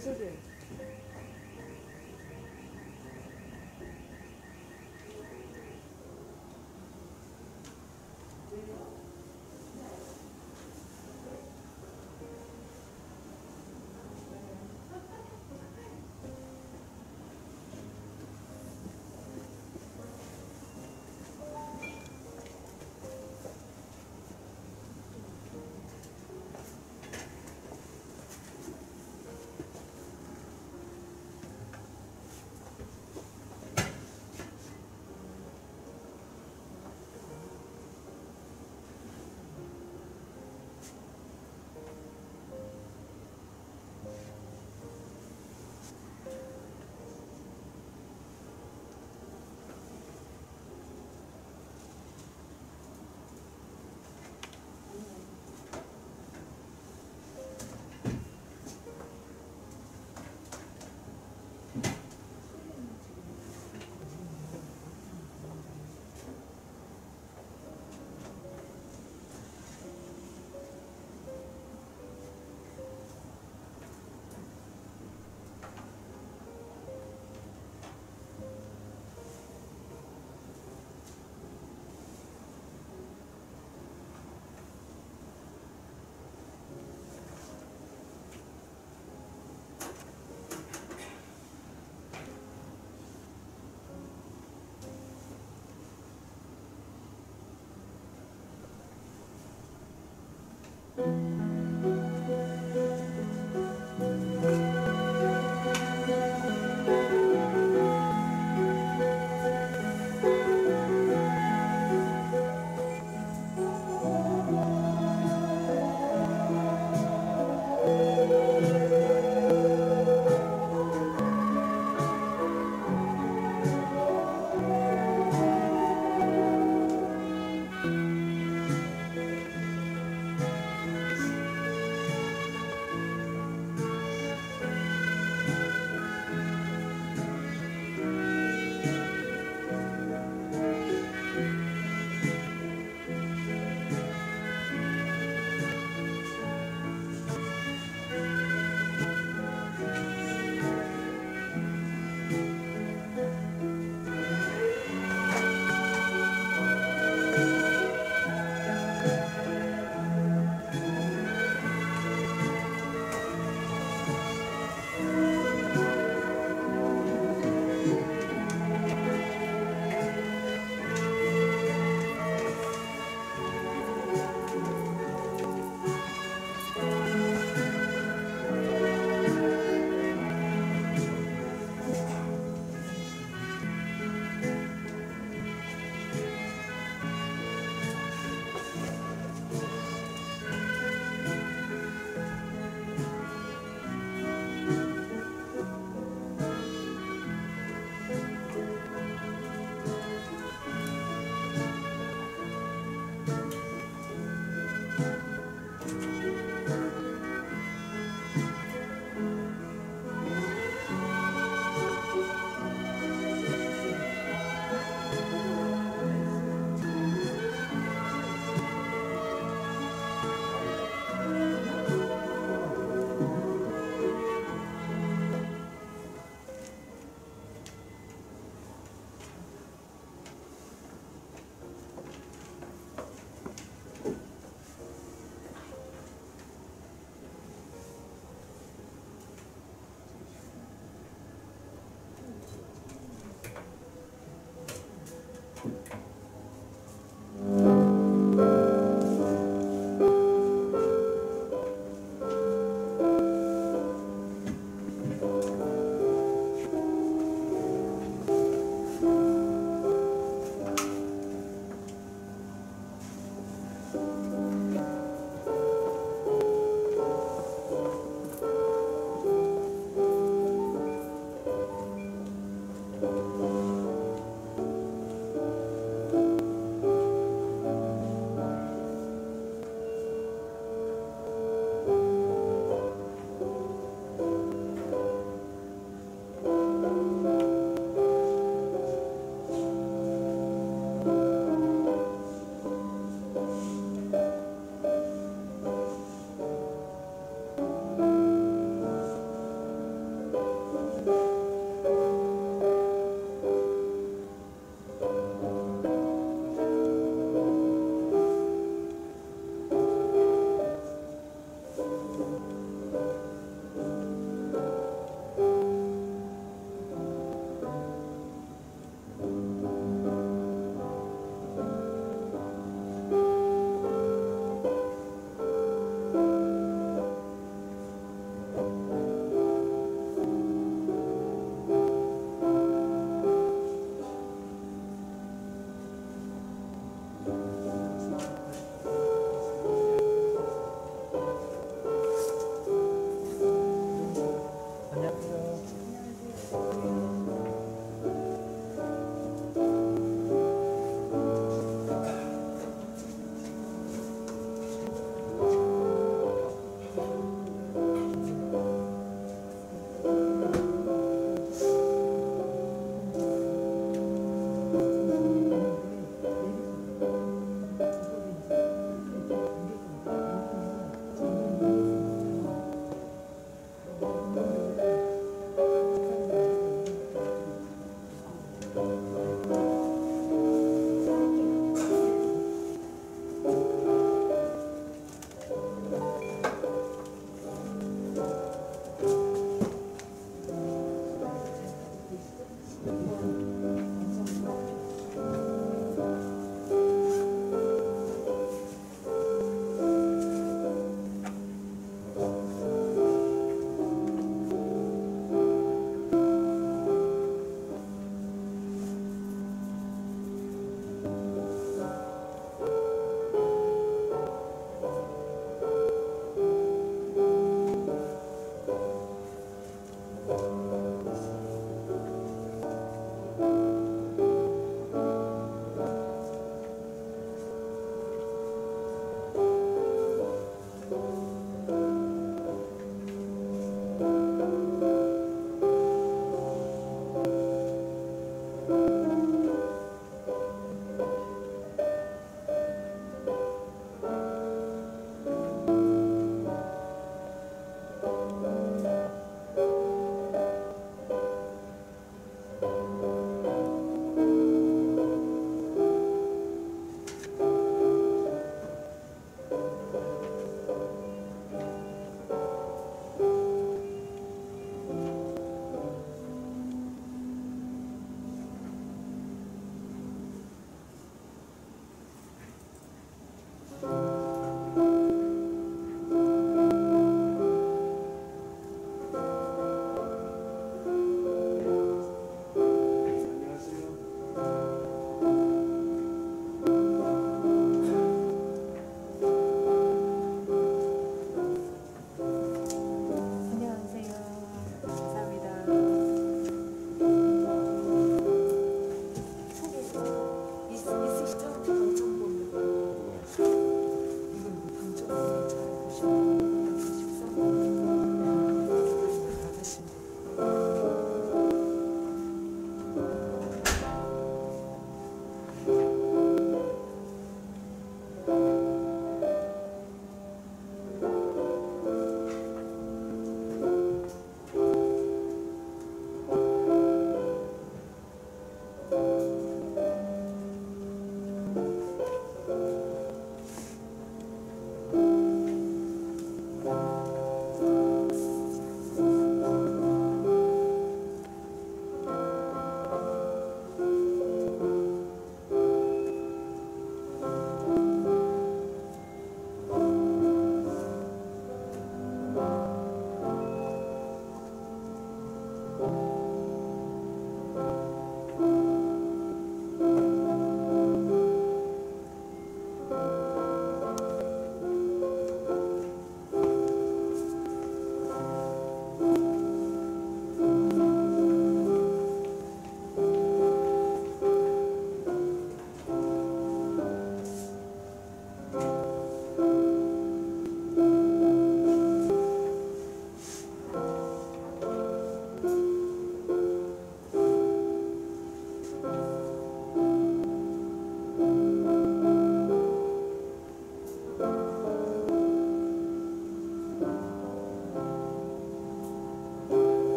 모습이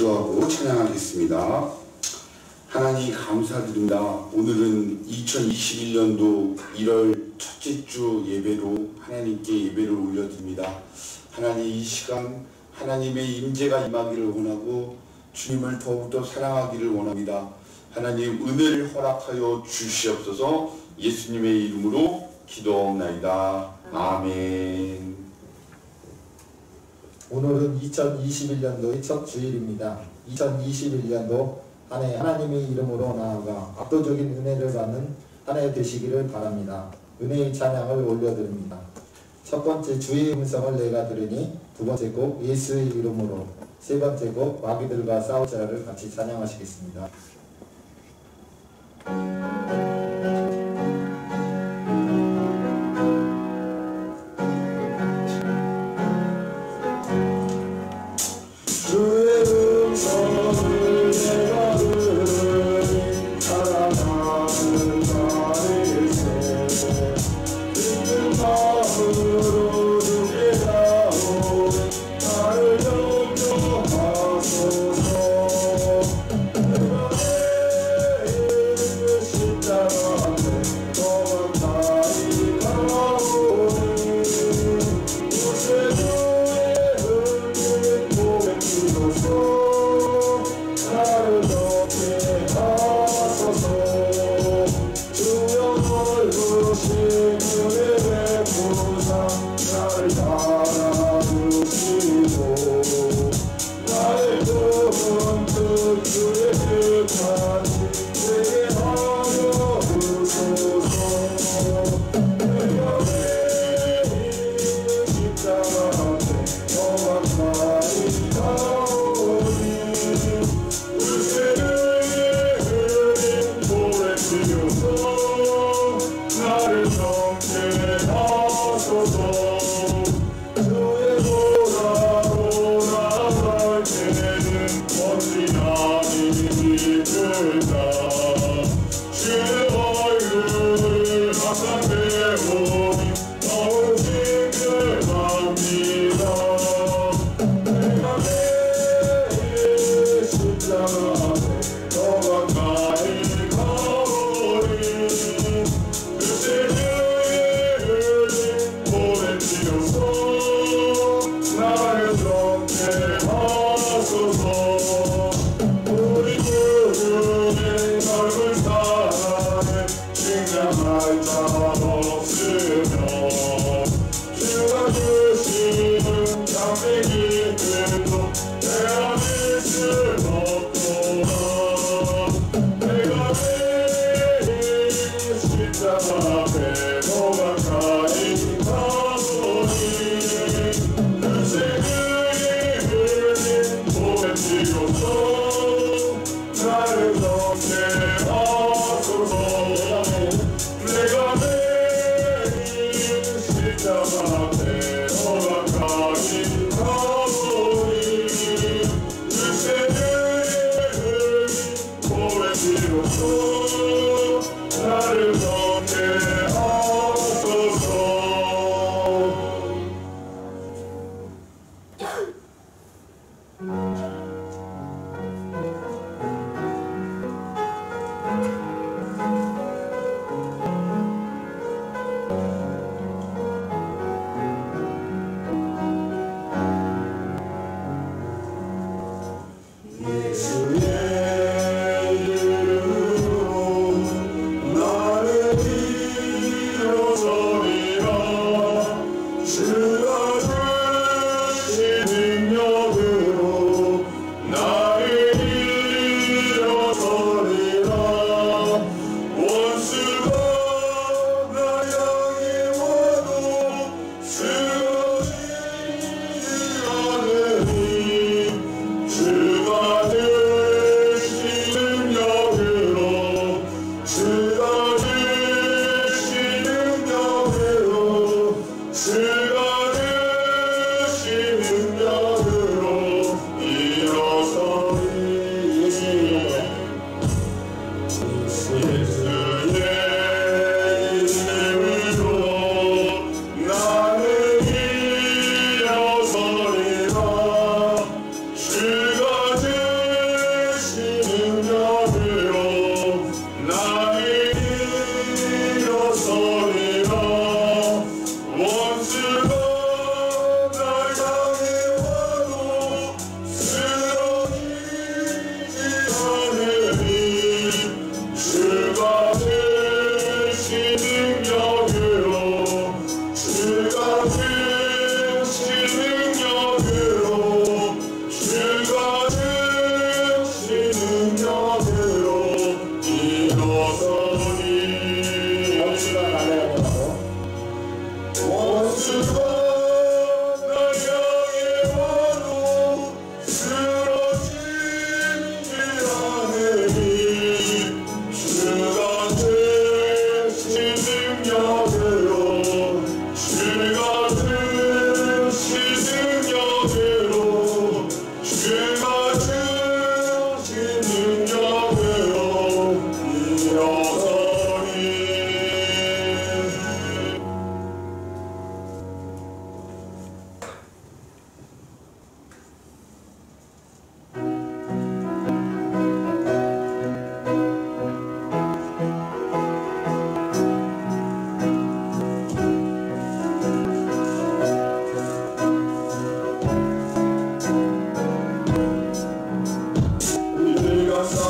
기도하고 찬양하겠습니다. 하나님 감사드립니다. 오늘은 2021년도 1월 첫째 주 예배로 하나님께 예배를 올려드립니다. 하나님 이 시간 하나님의 임재가 임하기를 원하고 주님을 더욱더 사랑하기를 원합니다. 하나님 은혜를 허락하여 주시옵소서. 예수님의 이름으로 기도하옵나이다. 아멘. 오늘은 2021년도의 첫 주일입니다. 2021년도 한 해 하나님의 이름으로 나아가 압도적인 은혜를 받는 한 해 되시기를 바랍니다. 은혜의 찬양을 올려드립니다. 첫 번째 주의 음성을 내가 들으니, 두 번째 곡 예수의 이름으로, 세 번째 곡 마귀들과 싸우자를 같이 찬양하시겠습니다. 예수의 이름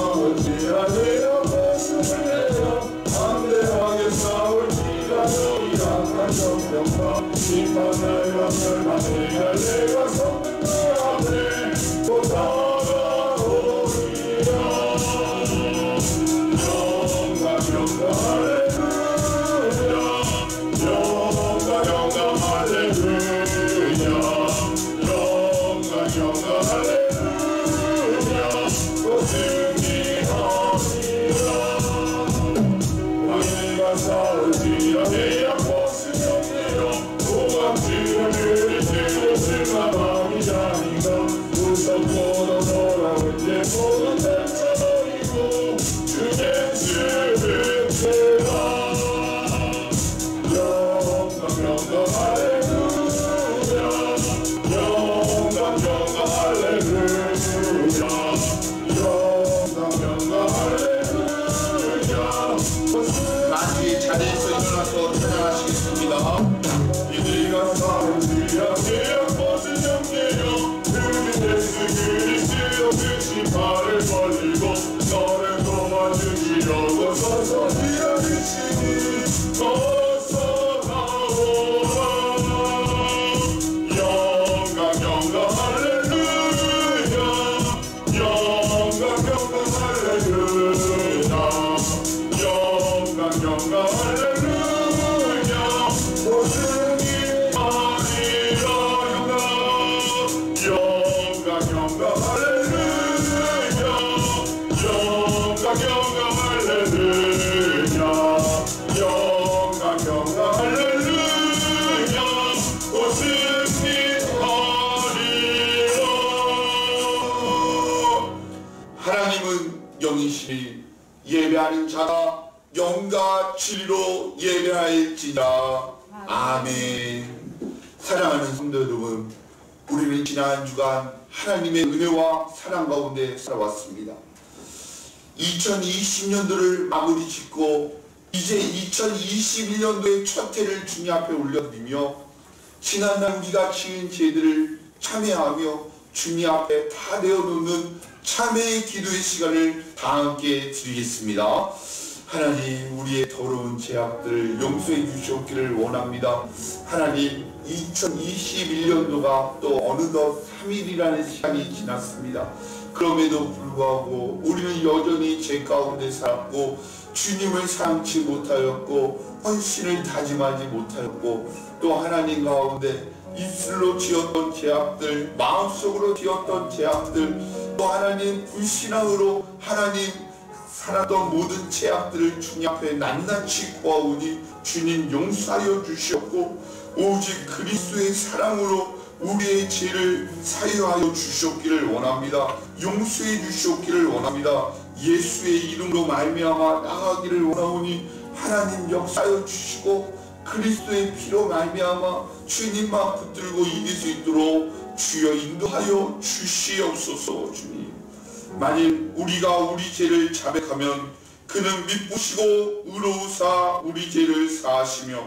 싸울지라도 목숨을 내어 담대하게 싸울지라도 약한 정병과 심판을 연결하느냐 내가 섰는 그 앞에 또 다가오리라. 영광 할렐루야 영광 할렐루야 영광 할렐루야 또 승리하리라. 왕과 싸울지라 내 약못은 영내요 오감지를 느리시고 슬마밤이 자니가 무섭고도 돌아올 때 모든 펼쳐버리고 주의 뜻을 채라. 영광 할렐루야 영광 할렐루야 영광 할렐루야. 만주의 자리에서 일어나서 찬양하시겠습니다. 이들과 싸울지라 내 약못은 영내요 예수 그리스도 그 심판을 벌리고 너를 도와주시려고 서서 기다리시니 어서 나오라. 영광 할렐루야 영광 할렐루야 영광 할렐루야 오 승리하리라. 영광 할렐루야 영광 할렐루야 영광 할렐루야 오 승리하리라. 하나님은 영이시니 예배하는 자가 영과 진리로 예배할지니라. 아멘. 사랑하는 성도 여러분, 우리는 지난 한 주간 하나님의 은혜와 사랑 가운데 살아왔습니다. 2020년도를 마무리 짓고 이제 2021년도의 첫 해를 주님 앞에 올려드리며 지난날 우리가 지은 죄들을 참회하며 주님 앞에 다 내어놓는 참회의 기도의 시간을 다 함께 드리겠습니다. 하나님, 우리의 더러운 죄악들을 용서해 주시옵기를 원합니다. 하나님, 2021년도가 또 어느덧 3일이라는 시간이 지났습니다. 그럼에도 불구하고 우리는 여전히 죄 가운데 살았고 주님을 사랑치 못하였고 헌신을 다짐하지 못하였고 또 하나님 가운데 입술로 지었던 죄악들, 마음속으로 지었던 죄악들, 또 하나님 불신앙으로 하나님 살았던 모든 죄악들을 주님 앞에 낱낱이 구하오니 주님 용서하여 주시옵고 오직 그리스도의 사랑으로 우리의 죄를 사유하여 주시옵기를 원합니다. 용서해 주시옵기를 원합니다. 예수의 이름으로 말미암아 나가기를 원하오니 하나님 역사하여 주시고 그리스도의 피로 말미암아 주님만 붙들고 이길 수 있도록 주여 인도하여 주시옵소서. 주님, 만일 우리가 우리 죄를 자백하면 그는 미쁘시고 의로우사 우리 죄를 사하시며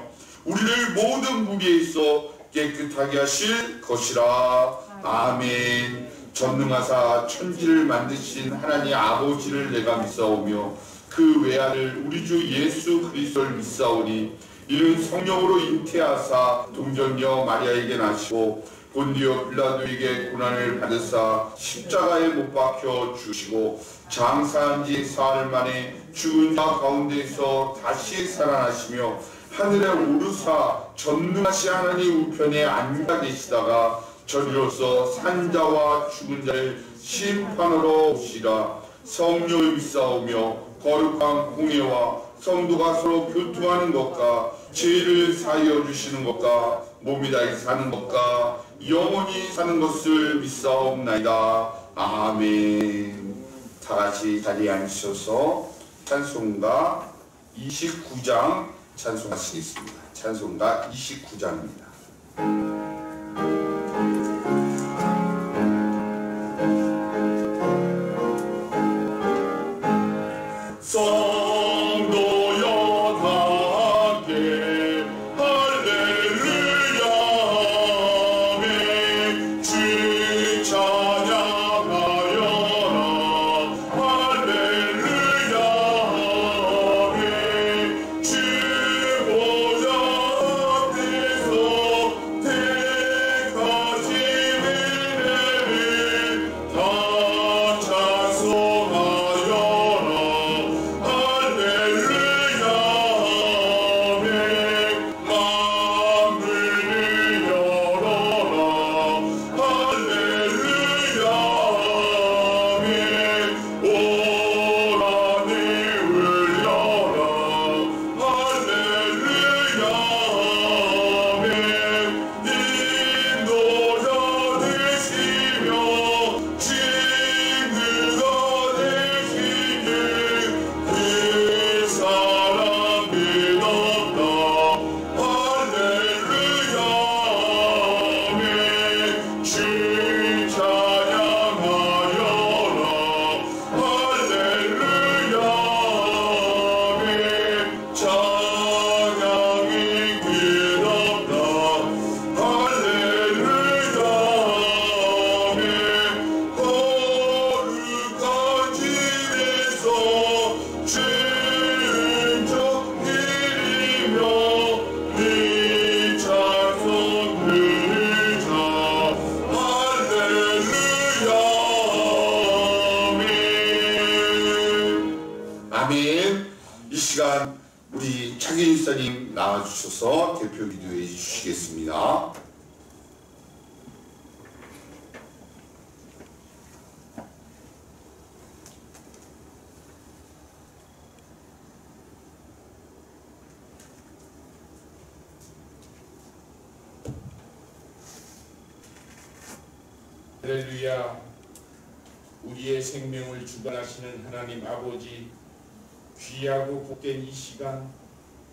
우리를 모든 무리에서 깨끗하게 하실 것이라. 아멘. 전능하사 천지를 만드신 하나님 아버지를 내가 믿사오며 그 외아들 우리 주 예수 그리스도를 믿사오니 이는 성령으로 잉태하사 동정녀 마리아에게 나시고 본디오 빌라도에게 고난을 받으사 십자가에 못 박혀 주시고 장사한 지 사흘 만에 죽은 자 가운데서 다시 살아나시며 하늘에 오르사 전능하신 하나님 우편에 앉아 계시다가 저리로서 산자와 죽은 자를 심판하러 오시라. 성령을 믿사오며 거룩한 공예와 성도가 서로 교통하는 것과 죄를 사하여 주시는 것과 몸이 다해 사는 것과 영원히 사는 것을 믿사옵나이다. 아멘. 다같이 자리에 앉으셔서 찬송가 29장 찬송하시겠습니다. 찬송가 29장입니다. 성도여 다 함께 할렐루야 아멘. 주 찬양하여라 할렐루야 아멘. 이 시간 우리 장혜인 목사님 나와주셔서 대표 기도해 주시겠습니다. 할렐루야. 우리의 생명을 주관하시는 하나님 아버지, 귀하고 복된 이 시간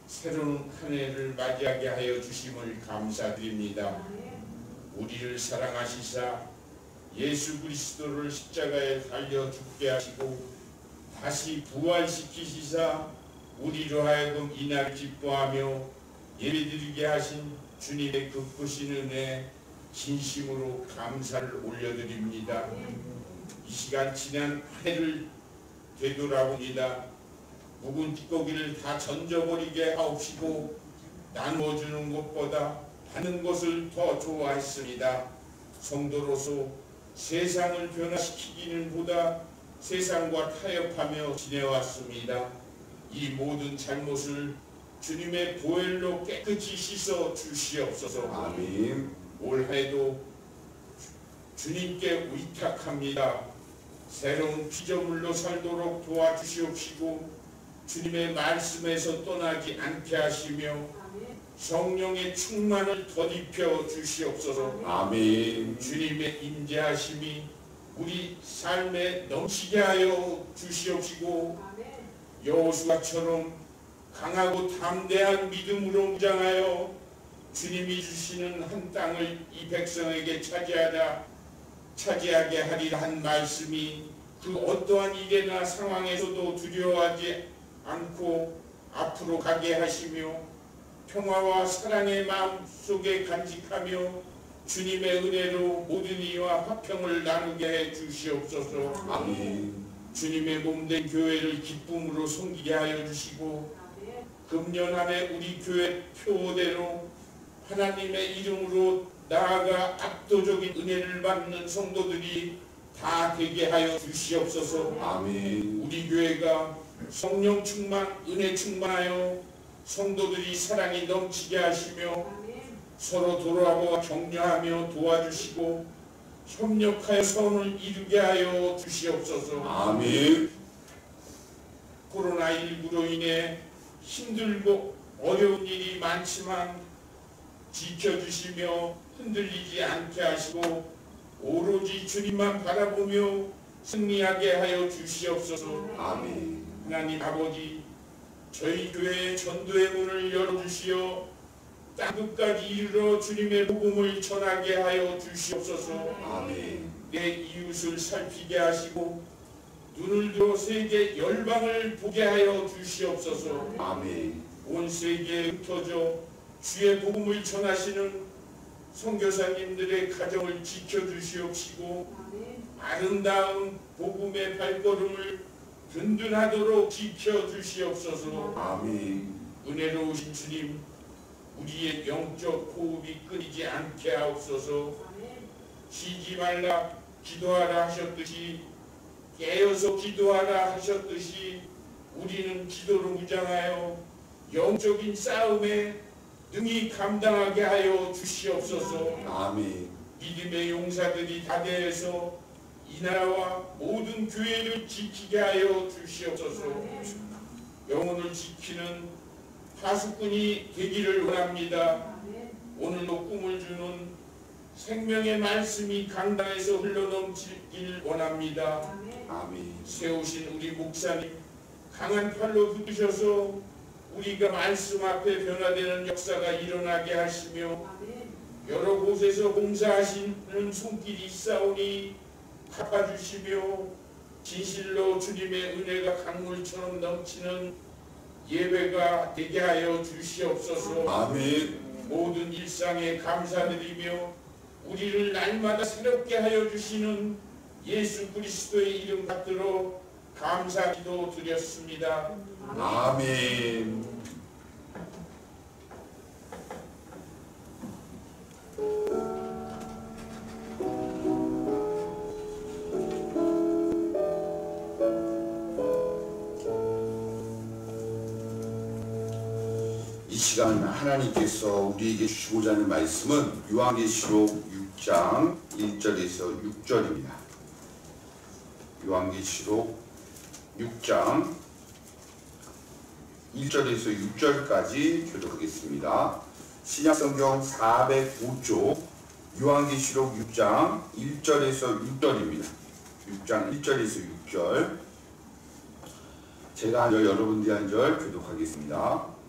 새로운 한 해를 맞이하게 하여 주심을 감사드립니다. 우리를 사랑하시사 예수 그리스도를 십자가에 달려 죽게 하시고 다시 부활시키시사 우리로 하여금 이날을 기뻐하며 예배드리게 하신 주님의 그 크신 은혜 진심으로 감사를 올려드립니다. 이 시간 지난 한 해를 되돌아봅니다. 묵은 찌꺼기를 다 던져버리게 하옵시고 나누어주는 것보다 받는 것을 더 좋아했습니다. 성도로서 세상을 변화시키기는 보다 세상과 타협하며 지내왔습니다. 이 모든 잘못을 주님의 보혈로 깨끗이 씻어 주시옵소서. 아멘. 올 해도 주님께 위탁합니다. 새로운 피조물로 살도록 도와주시옵시고 주님의 말씀에서 떠나지 않게 하시며 성령의 충만을 덧입혀 주시옵소서. 아멘. 주님의 임재하심이 우리 삶에 넘치게 하여 주시옵시고 여호수아처럼 강하고 담대한 믿음으로 무장하여 주님이 주시는 한 땅을 이 백성에게 차지하게 하리라 한 말씀이 그 어떠한 일이나 상황에서도 두려워하지 않고 앞으로 가게 하시며 평화와 사랑의 마음 속에 간직하며 주님의 은혜로 모든 이와 화평을 나누게 해 주시옵소서. 아멘. 주님의 몸된 교회를 기쁨으로 섬기게 하여 주시고 금년 한 해 우리 교회 표대로 하나님의 이름으로 나아가 압도적인 은혜를 받는 성도들이 다 되게 하여 주시옵소서. 아멘. 우리 교회가 성령 충만, 은혜 충만하여 성도들이 사랑이 넘치게 하시며 서로 돌아보아 격려하며 도와주시고 협력하여 선을 이루게 하여 주시옵소서. 아멘. 코로나19로 인해 힘들고 어려운 일이 많지만 지켜주시며 흔들리지 않게 하시고 오로지 주님만 바라보며 승리하게 하여 주시옵소서. 아멘. 하나님 아버지, 저희 교회의 전도의 문을 열어주시어 땅끝까지 이르러 주님의 복음을 전하게 하여 주시옵소서. 아멘. 내 이웃을 살피게 하시고 눈을 들어 세계 열방을 보게 하여 주시옵소서. 아멘. 온 세계에 흩어져 주의 복음을 전하시는 선교사님들의 가정을 지켜주시옵시고 아름다운 복음의 발걸음을 든든하도록 지켜주시옵소서. 아멘. 은혜로우신 주님, 우리의 영적 호흡이 끊이지 않게 하옵소서. 쉬지 말라 기도하라 하셨듯이 깨어서 기도하라 하셨듯이 우리는 기도로 무장하여 영적인 싸움에 능히 감당하게 하여 주시옵소서. 아멘. 믿음의 용사들이 다대해서 이 나라와 모든 교회를 지키게 하여 주시옵소서. 영혼을 지키는 파수꾼이 되기를 원합니다. 오늘도 꿈을 주는 생명의 말씀이 강단에서 흘러넘치길 원합니다. 아멘. 세우신 우리 목사님 강한 팔로 붙으셔서 우리가 말씀 앞에 변화되는 역사가 일어나게 하시며 여러 곳에서 봉사하시는 손길이 있사오니 갚아주시며 진실로 주님의 은혜가 강물처럼 넘치는 예배가 되게 하여 주시옵소서. 아멘. 모든 일상에 감사드리며 우리를 날마다 새롭게 하여 주시는 예수 그리스도의 이름 받들어 감사 기도 드렸습니다. 아멘. 이 시간 하나님께서 우리에게 주시고자 하는 말씀은 요한계시록 6장 1절에서 6절입니다. 요한계시록 6장 1절에서 6절까지 교독하겠습니다. 신약성경 405쪽 요한계시록 6장 1절에서 6절입니다. 6장 1절에서 6절 제가 한 절 여러분들이 한 절 교독하겠습니다.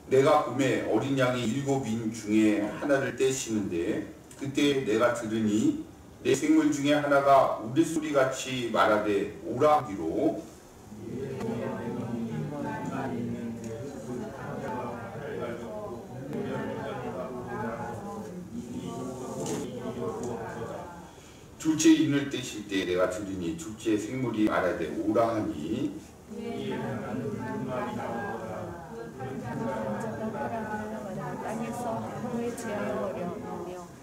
내가 봄에 어린 양이 7인 중에 하나를 떼시는데 그때 내가 들으니 내 생물 중에 하나가 우레소리같이 말하되 오라 하기로 둘째 인을 떼실 때 내가 들으니 둘째 생물이 말하되 오라 하니 땅에서 하루에 제하여버려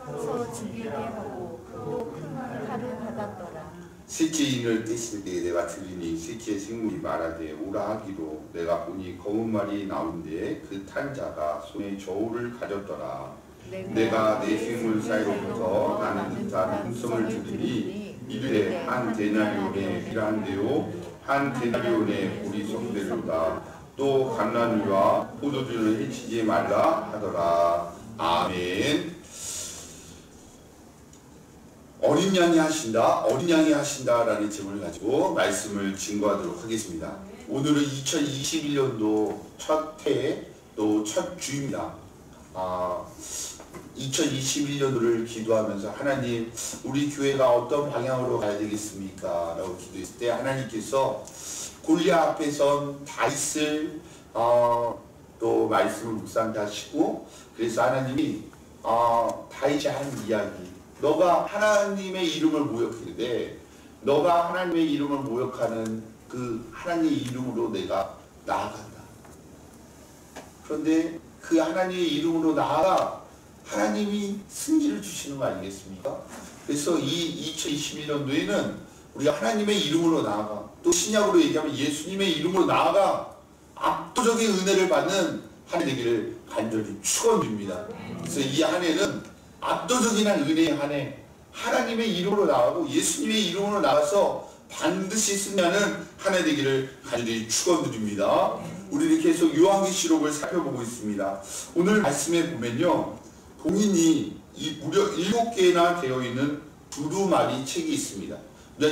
서로 죽이게 하고 또 큰 칼을 받았더라. 셋째 인을 떼실 때 내가 들으니 셋째 생물이 말하되 오라 하기로 내가 보니 검은 말이 나오는데 그 탄 자가 손에 저울을 가졌더라. 내가 내 생물 사이로부터 나는 듯한 음성을 들으니 이르되 한 데나리온의 비란데요 한 데나리온의 우리 성대로다. 또 감람이와 포도주를 해치지 말라 하더라. 아멘. 어린 양이 하신다, 어린 양이 하신다라는 제목을 가지고 말씀을 증거하도록 하겠습니다. 오늘은 2021년도 첫 해, 또 첫 주입니다. 2021년도를 기도하면서 하나님, 우리 교회가 어떤 방향으로 가야 되겠습니까? 라고 기도했을 때 하나님께서 골리앗 앞에 선 다윗을 또 말씀을 묵상하시고, 그래서 하나님이 다윗이 한 이야기, 너가 하나님의 이름을 모욕하는데 너가 하나님의 이름을 모욕하는 그 하나님의 이름으로 내가 나아간다. 그런데 그 하나님의 이름으로 나아가 하나님이 승리를 주시는 거 아니겠습니까? 그래서 이 2021년도에는 우리가 하나님의 이름으로 나아가, 또 신약으로 얘기하면 예수님의 이름으로 나아가 압도적인 은혜를 받는 한 해 되기를 간절히 축원드립니다. 그래서 이 한 해는 압도적인 은혜의 한 해, 하나님의 이름으로 나가고 예수님의 이름으로 나가서 반드시 승리하는 한 해 되기를 간절히 축원드립니다. 우리는 계속 요한계시록을 살펴보고 있습니다. 오늘 말씀에 보면요, 봉인이 무려 7개나 되어 있는 두루마리 책이 있습니다.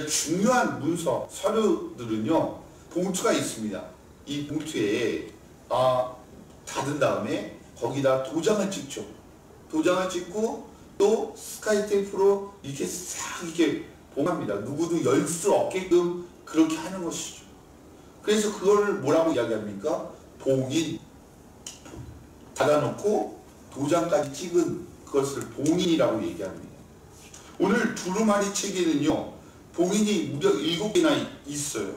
중요한 문서, 서류들은요, 봉투가 있습니다. 이 봉투에 닫은 다음에 거기다 도장을 찍죠. 도장을 찍고 또 스카이 테이프로 이렇게 싹 이렇게 봉합니다. 누구도 열 수 없게끔 그렇게 하는 것이죠. 그래서 그걸 뭐라고 이야기합니까? 봉인. 닫아놓고 도장까지 찍은 그것을 봉인이라고 얘기합니다. 오늘 두루마리 책에는요, 봉인이 무려 7개나 있어요.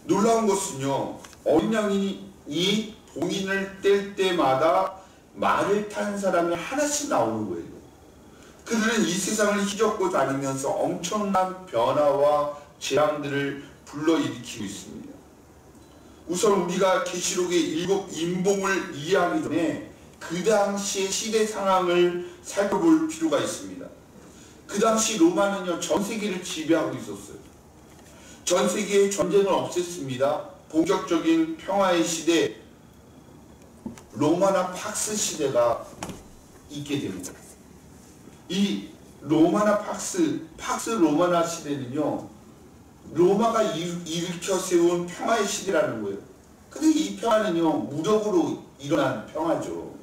놀라운 것은요, 어린 양이 봉인을 뗄 때마다 말을 탄 사람이 하나씩 나오는 거예요. 그들은 이 세상을 휘젓고 다니면서 엄청난 변화와 재앙들을 불러일으키고 있습니다. 우선 우리가 계시록의 7 인봉을 이해하기 전에 그 당시의 시대 상황을 살펴볼 필요가 있습니다. 그 당시 로마는요, 전 세계를 지배하고 있었어요. 전 세계의 전쟁을 없앴습니다. 본격적인 평화의 시대, 로마나 팍스 시대가 있게 됩니다. 이 로마나 팍스 로마나 시대는요, 로마가 일으켜 세운 평화의 시대라는 거예요. 근데 이 평화는요, 무력으로 일어난 평화죠.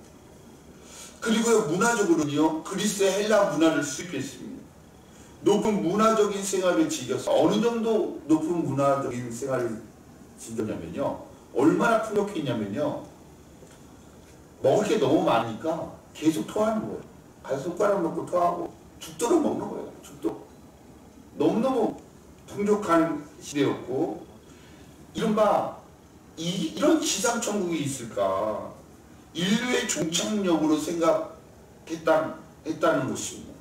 그리고 문화적으로는요, 그리스의 헬라 문화를 수입했습니다. 높은 문화적인 생활을 즐겨서, 어느 정도 높은 문화적인 생활을 즐겼냐면요, 얼마나 풍족했냐면요, 먹을 게 너무 많으니까 계속 토하는 거예요. 가서 손가락 넣고 토하고 죽도록 먹는 거예요. 죽도록. 너무너무 풍족한 시대였고, 이른바 이런 지상천국이 있을까? 인류의 종착역으로 생각했다는 것입니다.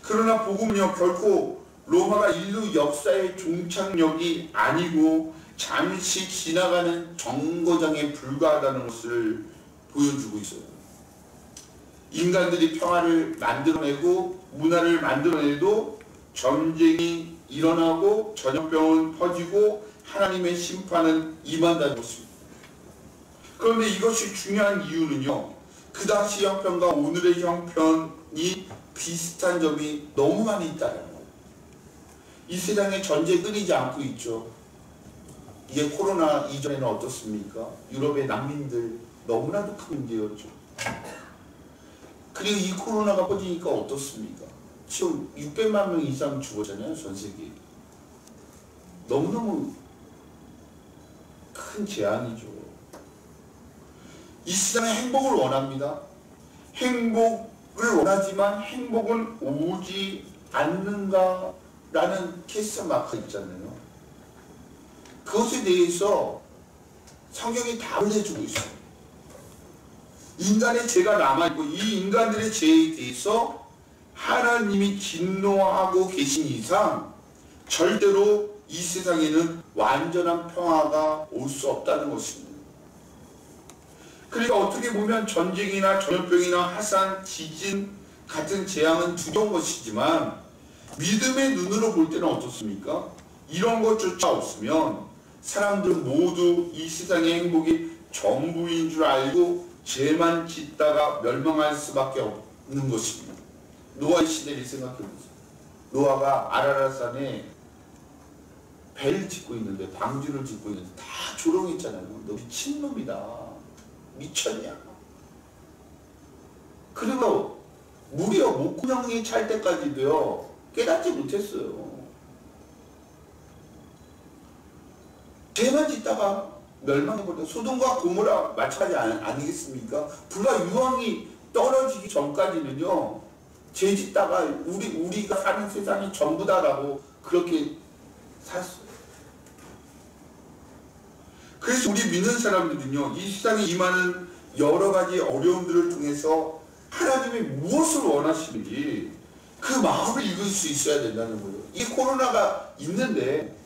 그러나 복음은요, 결코 로마가 인류 역사의 종착역이 아니고 잠시 지나가는 정거장에 불과하다는 것을 보여주고 있어요. 인간들이 평화를 만들어내고 문화를 만들어내도 전쟁이 일어나고 전염병은 퍼지고 하나님의 심판은 임한다는 것입니다. 그런데 이것이 중요한 이유는요, 그 당시 형편과 오늘의 형편이 비슷한 점이 너무 많이 있다는 거예요. 이 세상에 전쟁이 끊이지 않고 있죠. 이게 코로나 이전에는 어떻습니까? 유럽의 난민들 너무나도 큰 문제였죠. 그리고 이 코로나가 퍼지니까 어떻습니까? 지금 600만 명 이상 죽었잖아요, 전 세계. 너무너무 큰 재앙이죠. 이 세상에 행복을 원합니다. 행복을 원하지만 행복은 오지 않는가라는 퀘스천 마크가 있잖아요. 그것에 대해서 성경이 답을 해주고 있어요. 인간의 죄가 남아있고 이 인간들의 죄에 대해서 하나님이 진노하고 계신 이상 절대로 이 세상에는 완전한 평화가 올 수 없다는 것입니다. 그러니까 어떻게 보면 전쟁이나 전염병이나 화산, 지진 같은 재앙은 두려운 것이지만 믿음의 눈으로 볼 때는 어떻습니까? 이런 것조차 없으면 사람들은 모두 이 세상의 행복이 전부인 줄 알고 죄만 짓다가 멸망할 수밖에 없는 것입니다. 노아의 시대를 생각해보세요. 노아가 아라랏산에 배를 짓고 있는데, 방주를 짓고 있는데 다 조롱했잖아요. 너 미친놈이다. 미쳤냐? 그리고 무려 목구멍이 찰 때까지도요 깨닫지 못했어요. 죄만 짓다가 멸망해버렸다. 소돔과 고모라 마찬가지 아니겠습니까? 불과 유황이 떨어지기 전까지는요 죄 짓다가 우리가 사는 세상이 전부다라고 그렇게 살았어요. 그래서 우리 믿는 사람들은요, 이 세상에 임하는 여러 가지 어려움들을 통해서 하나님이 무엇을 원하시는지 그 마음을 읽을 수 있어야 된다는 거예요. 이 코로나가 있는데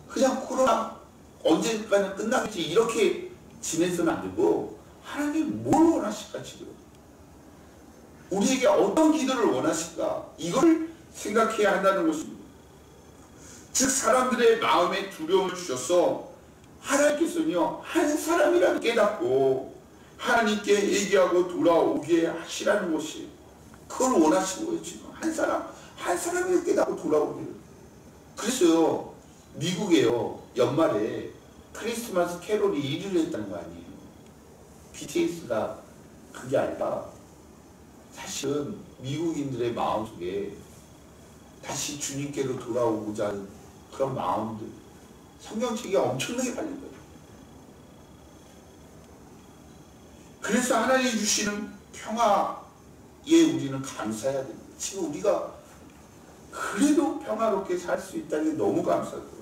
그냥 코로나 언제까지 끝나겠지 이렇게 지내서는 안 되고 하나님이 뭘 원하실까 지금? 우리에게 어떤 기도를 원하실까? 이걸 생각해야 한다는 것입니다. 즉 사람들의 마음에 두려움을 주셔서 하나님께서는요 한 사람이라도 깨닫고 하나님께 얘기하고 돌아오게 하시라는 것이 그걸 원하시는 거예요. 지금 한 사람이 깨닫고 돌아오기를. 그래서요 미국에요 연말에 크리스마스 캐롤이 1위를 했다는 거 아니에요. BTS가 그게 아니라 사실은 미국인들의 마음속에 다시 주님께로 돌아오고자 하는 그런 마음들, 성경책이 엄청나게 달린 거예요. 그래서 하나님이 주시는 평화에 우리는 감사해야 됩니다. 지금 우리가 그래도 평화롭게 살 수 있다는 게 너무 감사해요.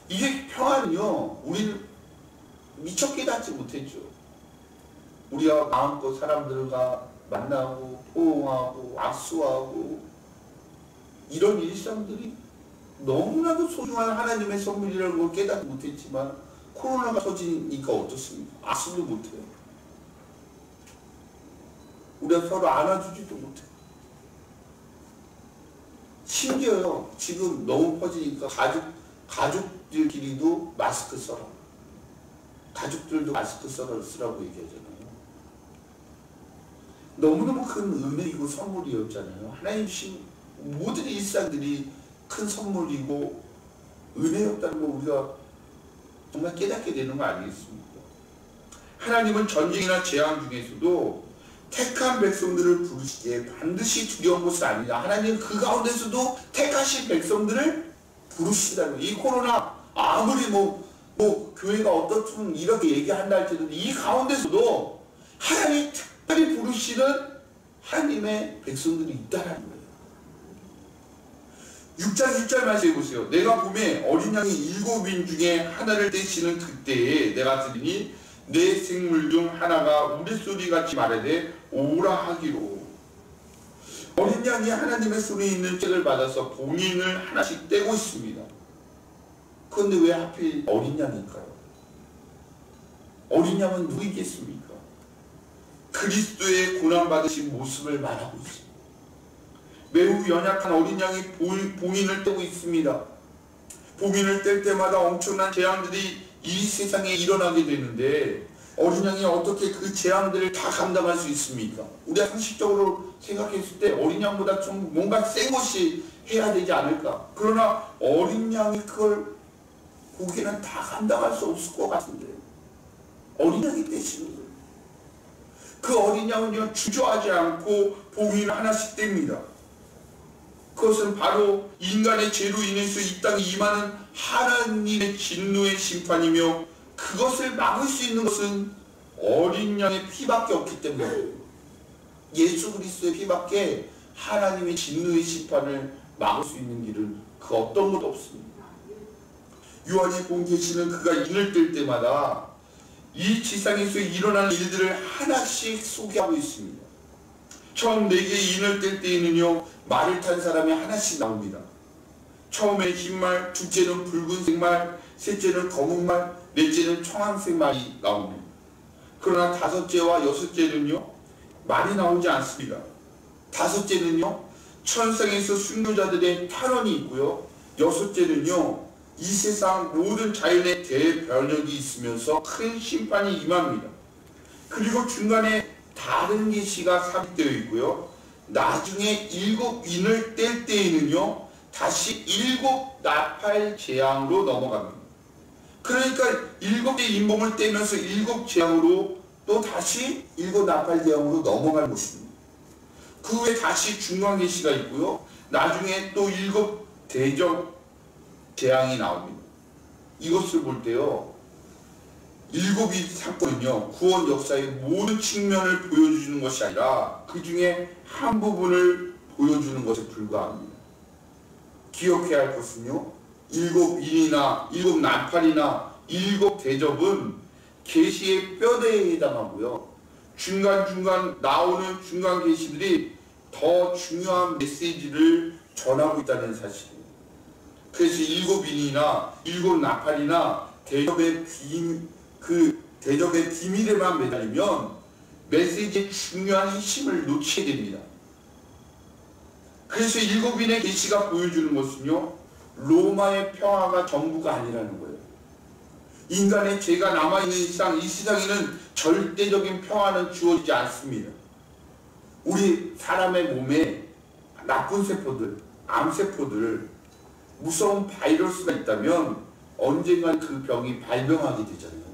이게 평화는요 우리는 미처 깨닫지 못했죠. 우리가 마음껏 사람들과 만나고 호응하고 악수하고 이런 일상들이 너무나도 소중한 하나님의 선물이라는 걸 깨닫지 못했지만 코로나가 터지니까 어떻습니까? 악수도 못해요. 우리가 서로 안아주지도 못해요. 심지어요 지금 너무 퍼지니까 가족들끼리도 마스크 써라. 가족들도 마스크 쓰라고 얘기하잖아요. 너무너무 큰 은혜이고 선물이었잖아요. 하나님 주신 모든 일상들이 큰 선물이고 은혜였다는 거 우리가 정말 깨닫게 되는 거 아니겠습니까? 하나님은 전쟁이나 재앙 중에서도 택한 백성들을 부르시기에 반드시 두려운 것은 아니다. 하나님은 그 가운데서도 택하신 백성들을 부르시다는 거예요. 이 코로나 아무리 교회가 어떻든 이렇게 얘기한다 할지라도 이 가운데서도 하나님이 특별히 부르시는 하나님의 백성들이 있다는 거예요. 6장 1절 말씀 해보세요. 내가 봄에 어린 양이 7인 중에 하나를 떼시는 그때에 내가 들으니 내 생물 중 하나가 우레소리같이 말하되 오라 하기로. 어린 양이 하나님의 손에 있는 책을 받아서 봉인을 하나씩 떼고 있습니다. 그런데 왜 하필 어린 양일까요? 어린 양은 누구이겠습니까? 그리스도의 고난받으신 모습을 말하고 있습니다. 매우 연약한 어린 양이 봉인을 떼고 있습니다. 봉인을 뗄 때마다 엄청난 재앙들이 이 세상에 일어나게 되는데 어린 양이 어떻게 그 재앙들을 다 감당할 수 있습니까? 우리가 상식적으로 생각했을 때 어린 양보다 좀 뭔가 센 것이 해야 되지 않을까? 그러나 어린 양이 그걸 보기에는 다 감당할 수 없을 것 같은데 어린 양이 떼시는 거예요. 그 어린 양은요 주저하지 않고 봉인을 하나씩 뗍니다. 그것은 바로 인간의 죄로 인해서 이 땅에 임하는 하나님의 진노의 심판이며 그것을 막을 수 있는 것은 어린 양의 피밖에 없기 때문에 예수 그리스도의 피밖에 하나님의 진노의 심판을 막을 수 있는 길은 그 어떤 것도 없습니다. 요한의 본계시는 그가 인을 뜰 때마다 이 지상에서 일어나는 일들을 하나씩 소개하고 있습니다. 처음 4개의 인을 뗄 때에는요 말을 탄 사람이 하나씩 나옵니다. 처음에 흰말, 둘째는 붉은색 말, 셋째는 검은 말, 넷째는 청황색 말이 나옵니다. 그러나 5째와 6째는요 말이 나오지 않습니다. 5째는요 천상에서 순교자들의 탄원이 있고요 6째는요 이 세상 모든 자연의 대변혁이 있으면서 큰 심판이 임합니다. 그리고 중간에 다른 계시가 삽입되어 있고요 나중에 7인을 뗄 때에는요 다시 7 나팔 재앙으로 넘어갑니다. 그러니까 7개 인봉을 떼면서 7 재앙으로 또 다시 7 나팔 재앙으로 넘어갈 것입니다. 그 후에 다시 중간 계시가 있고요 나중에 또 7 대적 재앙이 나옵니다. 이것을 볼 때요 7이 사건은요 구원 역사의 모든 측면을 보여주는 것이 아니라 그 중에 한 부분을 보여주는 것에 불과합니다. 기억해야 할 것은요 7인이나 7 나팔이나 7 대접은 계시의 뼈대에 해당하고요 중간중간 나오는 중간 계시들이 더 중요한 메시지를 전하고 있다는 사실입니다. 그래서 7인이나 7 나팔이나 대접의 비밀에만 매달리면 메시지의 중요한 핵심을 놓치게 됩니다. 그래서 7인의 계시가 보여주는 것은요 로마의 평화가 전부가 아니라는 거예요. 인간의 죄가 남아있는 이상 이 세상에는 절대적인 평화는 주어지지 않습니다. 우리 사람의 몸에 나쁜 세포들, 암세포들, 무서운 바이러스가 있다면 언젠간 그 병이 발병하게 되잖아요.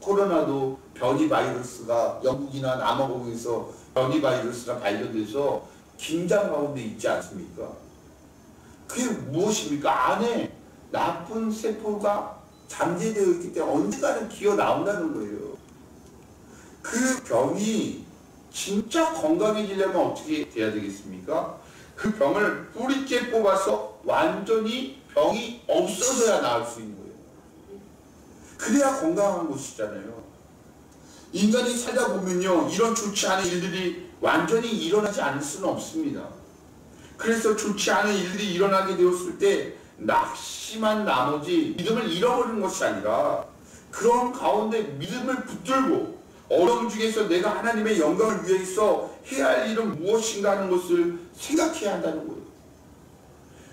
코로나도 변이 바이러스가 영국이나 남아공에서 변이 바이러스가 발견돼서 긴장 가운데 있지 않습니까? 그게 무엇입니까? 안에 나쁜 세포가 잠재되어 있기 때문에 언젠가는 기어 나온다는 거예요. 그 병이 진짜 건강해지려면 어떻게 돼야 되겠습니까? 그 병을 뿌리째 뽑아서 완전히 병이 없어져야 나을 수 있는 거예요. 그래야 건강한 것이잖아요. 인간이 살다 보면요 이런 좋지 않은 일들이 완전히 일어나지 않을 수는 없습니다. 그래서 좋지 않은 일들이 일어나게 되었을 때 낙심한 나머지 믿음을 잃어버리는 것이 아니라 그런 가운데 믿음을 붙들고 어려움 중에서 내가 하나님의 영광을 위해서 해야 할 일은 무엇인가 하는 것을 생각해야 한다는 거예요.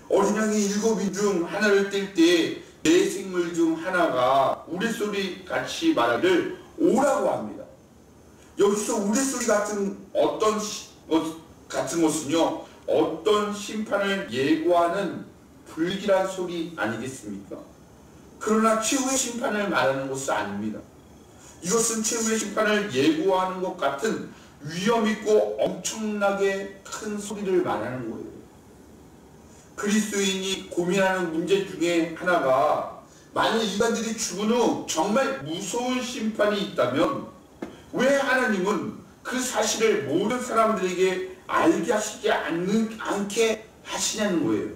어린 양이 7인 중 하나를 뗄 때 내 생물 중 하나가 우레소리 같이 말하길 오라고 합니다. 여기서 우레소리 같은 것은요 어떤 심판을 예고하는 불길한 소리 아니겠습니까? 그러나 최후의 심판을 말하는 것은 아닙니다. 이것은 최후의 심판을 예고하는 것 같은 위험있고 엄청나게 큰 소리를 말하는 거예요. 그리스도인이 고민하는 문제 중에 하나가 만약 인간들이 죽은 후 정말 무서운 심판이 있다면 왜 하나님은 그 사실을 모든 사람들에게 알게 하시지 않게 하시냐는 거예요.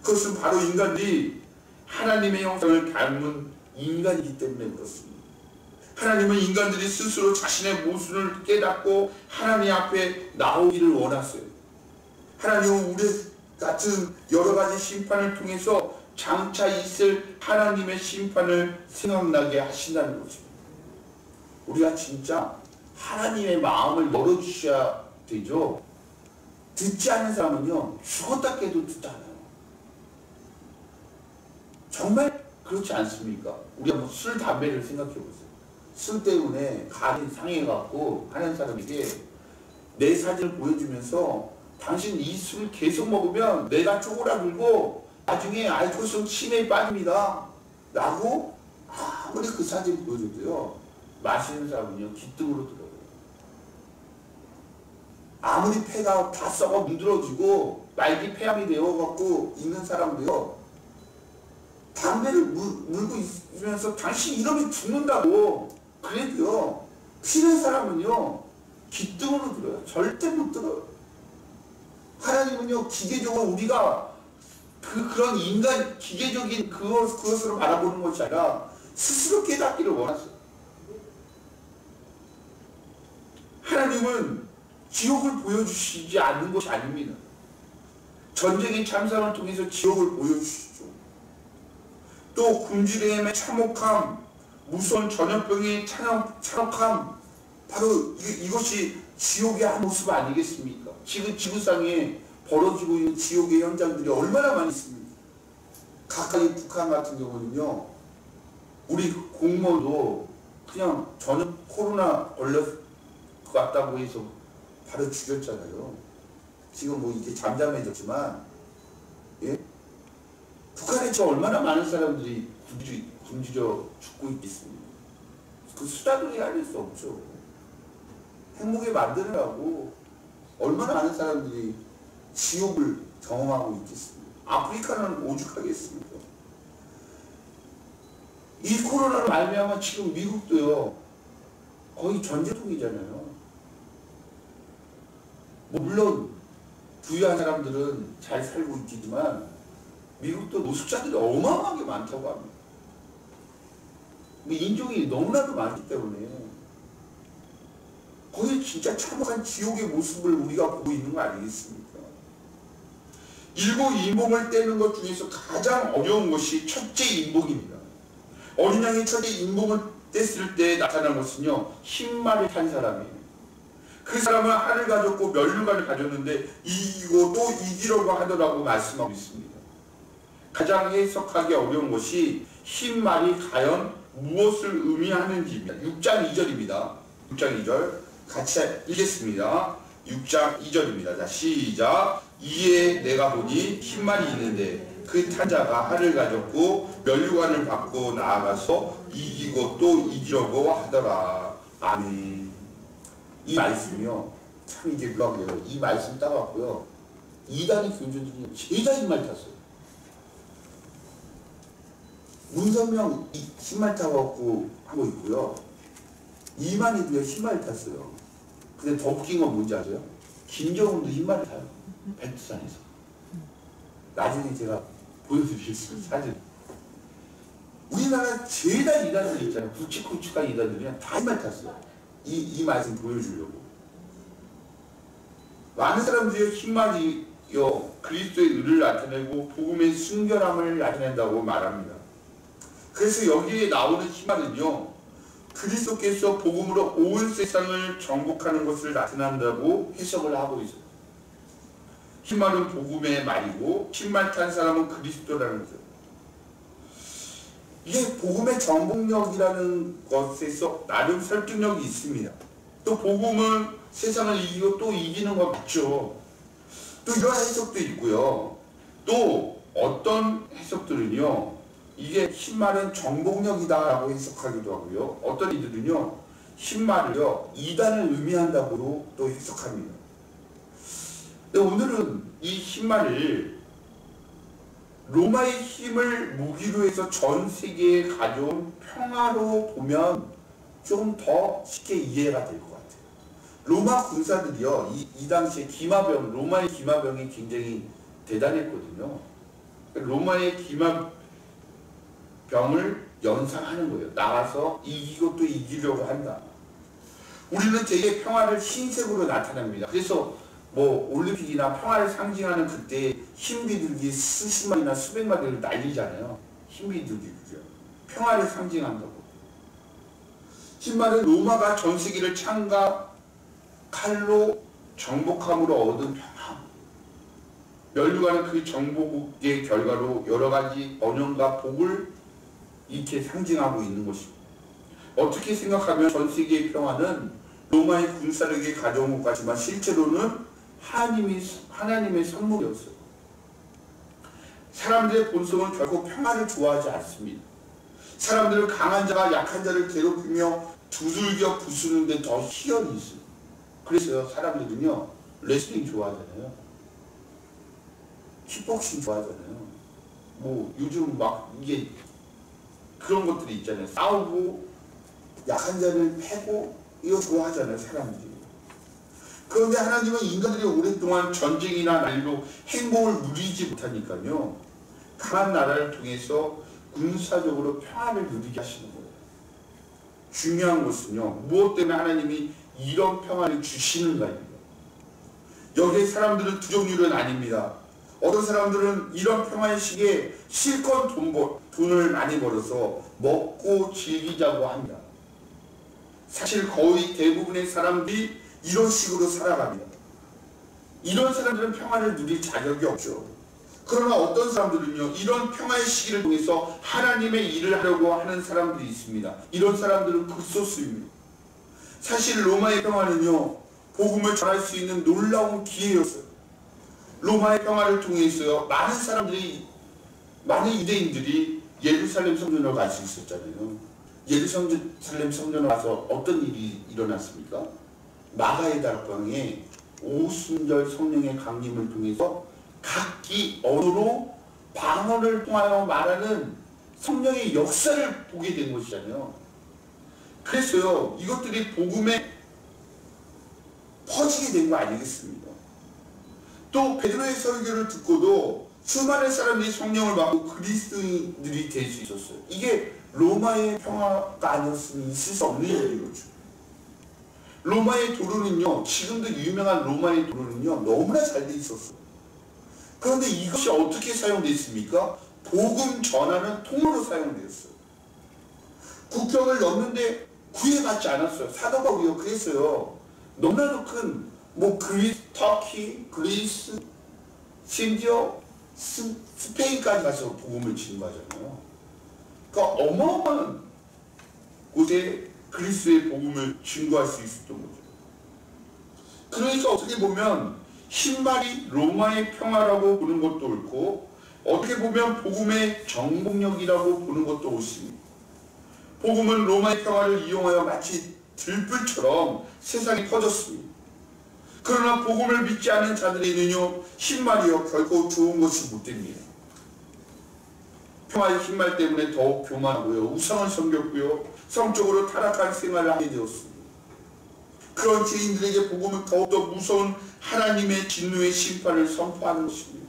그것은 바로 인간들이 하나님의 형상을 닮은 인간이기 때문에 그렇습니다. 하나님은 인간들이 스스로 자신의 모순을 깨닫고 하나님 앞에 나오기를 원하세요. 하나님은 우리 같은 여러 가지 심판을 통해서 장차 있을 하나님의 심판을 생각나게 하신다는 것입니다. 우리가 진짜 하나님의 마음을 열어주셔야 되죠. 듣지 않는 사람은요, 죽었다 깨도 듣지 않아요. 정말 그렇지 않습니까? 우리가 뭐 술, 담배를 생각해 보세요. 술 때문에 간이 상해갖고 하는 사람에게 내 사진을 보여주면서 당신 이 술을 계속 먹으면 내가 쪼그라들고 나중에 알코올성 치매에 빠집니다 라고 아무리 그 사진 보여줘도요, 마시는 사람은요 기등으로 들어요. 아무리 폐가 다 썩어 문드러지고 말기 폐암이 되어갖고 있는 사람도요, 담배를 물고 있으면서 당신 이러면 죽는다고 그래도요, 피는 사람은요 기등으로 들어요. 절대 못 들어요. 하나님은요, 기계적으로 우리가 그런 인간 기계적인 그것으로 바라보는 것이 아니라 스스로 깨닫기를 원하세요. 하나님은 지옥을 보여주시지 않는 것이 아닙니다. 전쟁의 참상을 통해서 지옥을 보여주시죠. 또 굶주림의 참혹함, 무서운 전염병의 참혹함, 바로 이것이 지옥의 한 모습 아니겠습니까? 지금 지구상에 벌어지고 있는 지옥의 현장들이 얼마나 많이 있습니까? 가까이 북한 같은 경우는요, 우리 공무원도 그냥 전염 코로나 걸렸 것 같다고 해서 바로 죽였잖아요. 지금 뭐 이게 잠잠해졌지만, 예? 북한에 얼마나 많은 사람들이 굶주려 죽고 있겠습니까? 그 수다들이 알릴 수 없죠. 행복에 만드느라고 얼마나 많은 사람들이 지옥을 경험하고 있겠습니까? 아프리카는 오죽하겠습니까? 이 코로나로 말미암아 지금 미국도요, 거의 전쟁통이잖아요. 물론 부유한 사람들은 잘 살고 있지만 미국도 노숙자들이 어마어마하게 많다고 합니다. 인종이 너무나도 많기 때문에 거의 진짜 참혹한 지옥의 모습을 우리가 보고 있는 거 아니겠습니까? 일곱 인봉을 떼는 것 중에서 가장 어려운 것이 첫째 인봉입니다. 어린 양이 첫째 인봉을 뗐을 때 나타난 것은요, 흰말을 탄 사람이에요. 그 사람은 알을 가졌고 면류관을 가졌는데 이기고 또 이기려고 하더라고 말씀하고 있습니다. 가장 해석하기 어려운 것이 흰말이 과연 무엇을 의미하는지입니다. 6장 2절입니다. 6장 2절 같이 읽겠습니다. 6장 2절입니다. 자, 시작. 이에 내가 보니 흰말이 있는데 그 탄자가 알을 가졌고 면류관을 받고 나아가서 이기고 또 이기려고 하더라. 아멘. 이 말씀이요, 참 이게 놀라워요. 이 말씀 따라왔고요, 이단의 교주들이 죄다 흰말 탔어요. 문선명 흰말 타고 하고 있고요, 이만희도요 흰말 탔어요. 근데 더 웃긴 건 뭔지 아세요? 김정은도 흰말을 타요. 벤투산에서. 나중에 제가 보여드리겠습니다. 사진. 우리나라 죄다 이단들 있잖아요. 굵직굵직한 이단들이 다 흰말 탔어요. 이 말씀 보여주려고. 많은 사람들이 흰말이요, 그리스도의 의를 나타내고 복음의 순결함을 나타낸다고 말합니다. 그래서 여기에 나오는 흰말은요, 그리스도께서 복음으로 온 세상을 정복하는 것을 나타낸다고 해석을 하고 있어요. 흰말은 복음의 말이고 흰말 탄 사람은 그리스도라는 거죠. 이게 복음의 정복력이라는 것에서 나름 설득력이 있습니다. 또 복음은 세상을 이기고 또 이기는 거 맞죠. 또 이런 해석도 있고요. 또 어떤 해석들은요, 이게 흰말은 정복력이다라고 해석하기도 하고요. 어떤 이들은요, 흰말을요 이단을 의미한다고 또 해석합니다. 근데 오늘은 이 흰말을 로마의 힘을 무기로 해서 전 세계에 가져온 평화로 보면 좀 더 쉽게 이해가 될 것 같아요. 로마 군사들이요, 이 당시에 기마병, 로마의 기마병이 굉장히 대단했거든요. 로마의 기마병을 연상하는 거예요. 나가서 이기고 또 이기려고 한다. 우리는 되게 평화를 흰색으로 나타냅니다. 그래서 뭐 올림픽이나 평화를 상징하는 그때 흰비둘기 수십 마리나 수백 마리를 날리잖아요. 흰비둘기고요. 평화를 상징한다고. 흰말은 로마가 전 세계를 창과 칼로 정복함으로 얻은 평화. 면류관은 그 정복의 결과로 여러 가지 번영과 복을 이렇게 상징하고 있는 것입니다. 어떻게 생각하면 전 세계의 평화는 로마의 군사력이 가져온 것 같지만 실제로는 하나님의 선물이었어요. 사람들의 본성은 결코 평화를 좋아하지 않습니다. 사람들은 강한 자가 약한 자를 괴롭히며 두들겨 부수는 데 더 희열이 있어요. 그래서 사람들은요, 레슬링 좋아하잖아요. 킥복싱 좋아하잖아요. 뭐 요즘 막 이게 그런 것들이 있잖아요. 싸우고 약한 자를 패고 이거 좋아하잖아요, 사람들이. 그런데 하나님은 인간들이 오랫동안 전쟁이나 난리로 행복을 누리지 못하니까요, 강한 나라를 통해서 군사적으로 평화를 누리게 하시는 거예요. 중요한 것은요, 무엇 때문에 하나님이 이런 평화를 주시는가입니다. 여기에 사람들은 두 종류는 아닙니다. 어떤 사람들은 이런 평화의 시기에 실컷 돈을 많이 벌어서 먹고 즐기자고 합니다. 사실 거의 대부분의 사람들이 이런 식으로 살아갑니다. 이런 사람들은 평화를 누릴 자격이 없죠. 그러나 어떤 사람들은요, 이런 평화의 시기를 통해서 하나님의 일을 하려고 하는 사람들이 있습니다. 이런 사람들은 극소수입니다. 사실 로마의 평화는요, 복음을 전할 수 있는 놀라운 기회였어요. 로마의 평화를 통해서요, 많은 유대인들이 예루살렘 성전으로 갈 수 있었잖아요. 예루살렘 성전에 가서 어떤 일이 일어났습니까? 마가의 다락방에 오순절 성령의 강림을 통해서 각기 언어로 방언을 통하여 말하는 성령의 역사를 보게 된 것이잖아요. 그래서요, 이것들이 복음에 퍼지게 된 거 아니겠습니까? 또 베드로의 설교를 듣고도 수많은 사람들이 성령을 받고 그리스도인들이 될 수 있었어요. 이게 로마의 평화가 아니었으면 있을 수 없는 일이죠. 로마의 도로는요, 지금도 유명한 로마의 도로는요, 너무나 잘 돼 있었어요. 그런데 이것이 어떻게 사용됐습니까? 복음 전하는 통로로 사용되었어요. 국경을 넘는데 구애받지 않았어요. 사도 바울이요, 그랬어요. 너무나도 큰 터키, 그리스, 심지어 스페인까지 가서 복음을 증거하잖아요. 그러니까 어마어마한 곳에 그리스도의 복음을 증거할 수 있었던 거죠. 그러니까 어떻게 보면 흰말이 로마의 평화라고 보는 것도 옳고, 어떻게 보면 복음의 정복력이라고 보는 것도 옳습니다. 복음은 로마의 평화를 이용하여 마치 들불처럼 세상에 퍼졌습니다. 그러나 복음을 믿지 않는 자들에게는요, 흰말이요, 결코 좋은 것이 못 됩니다. 평화의 흰말 때문에 더욱 교만하고요, 우상을 섬겼고요, 성적으로 타락한 생활을 하게 되었습니다. 그런 죄인들에게 복음은 더욱더 무서운 하나님의 진노의 심판을 선포하는 것입니다.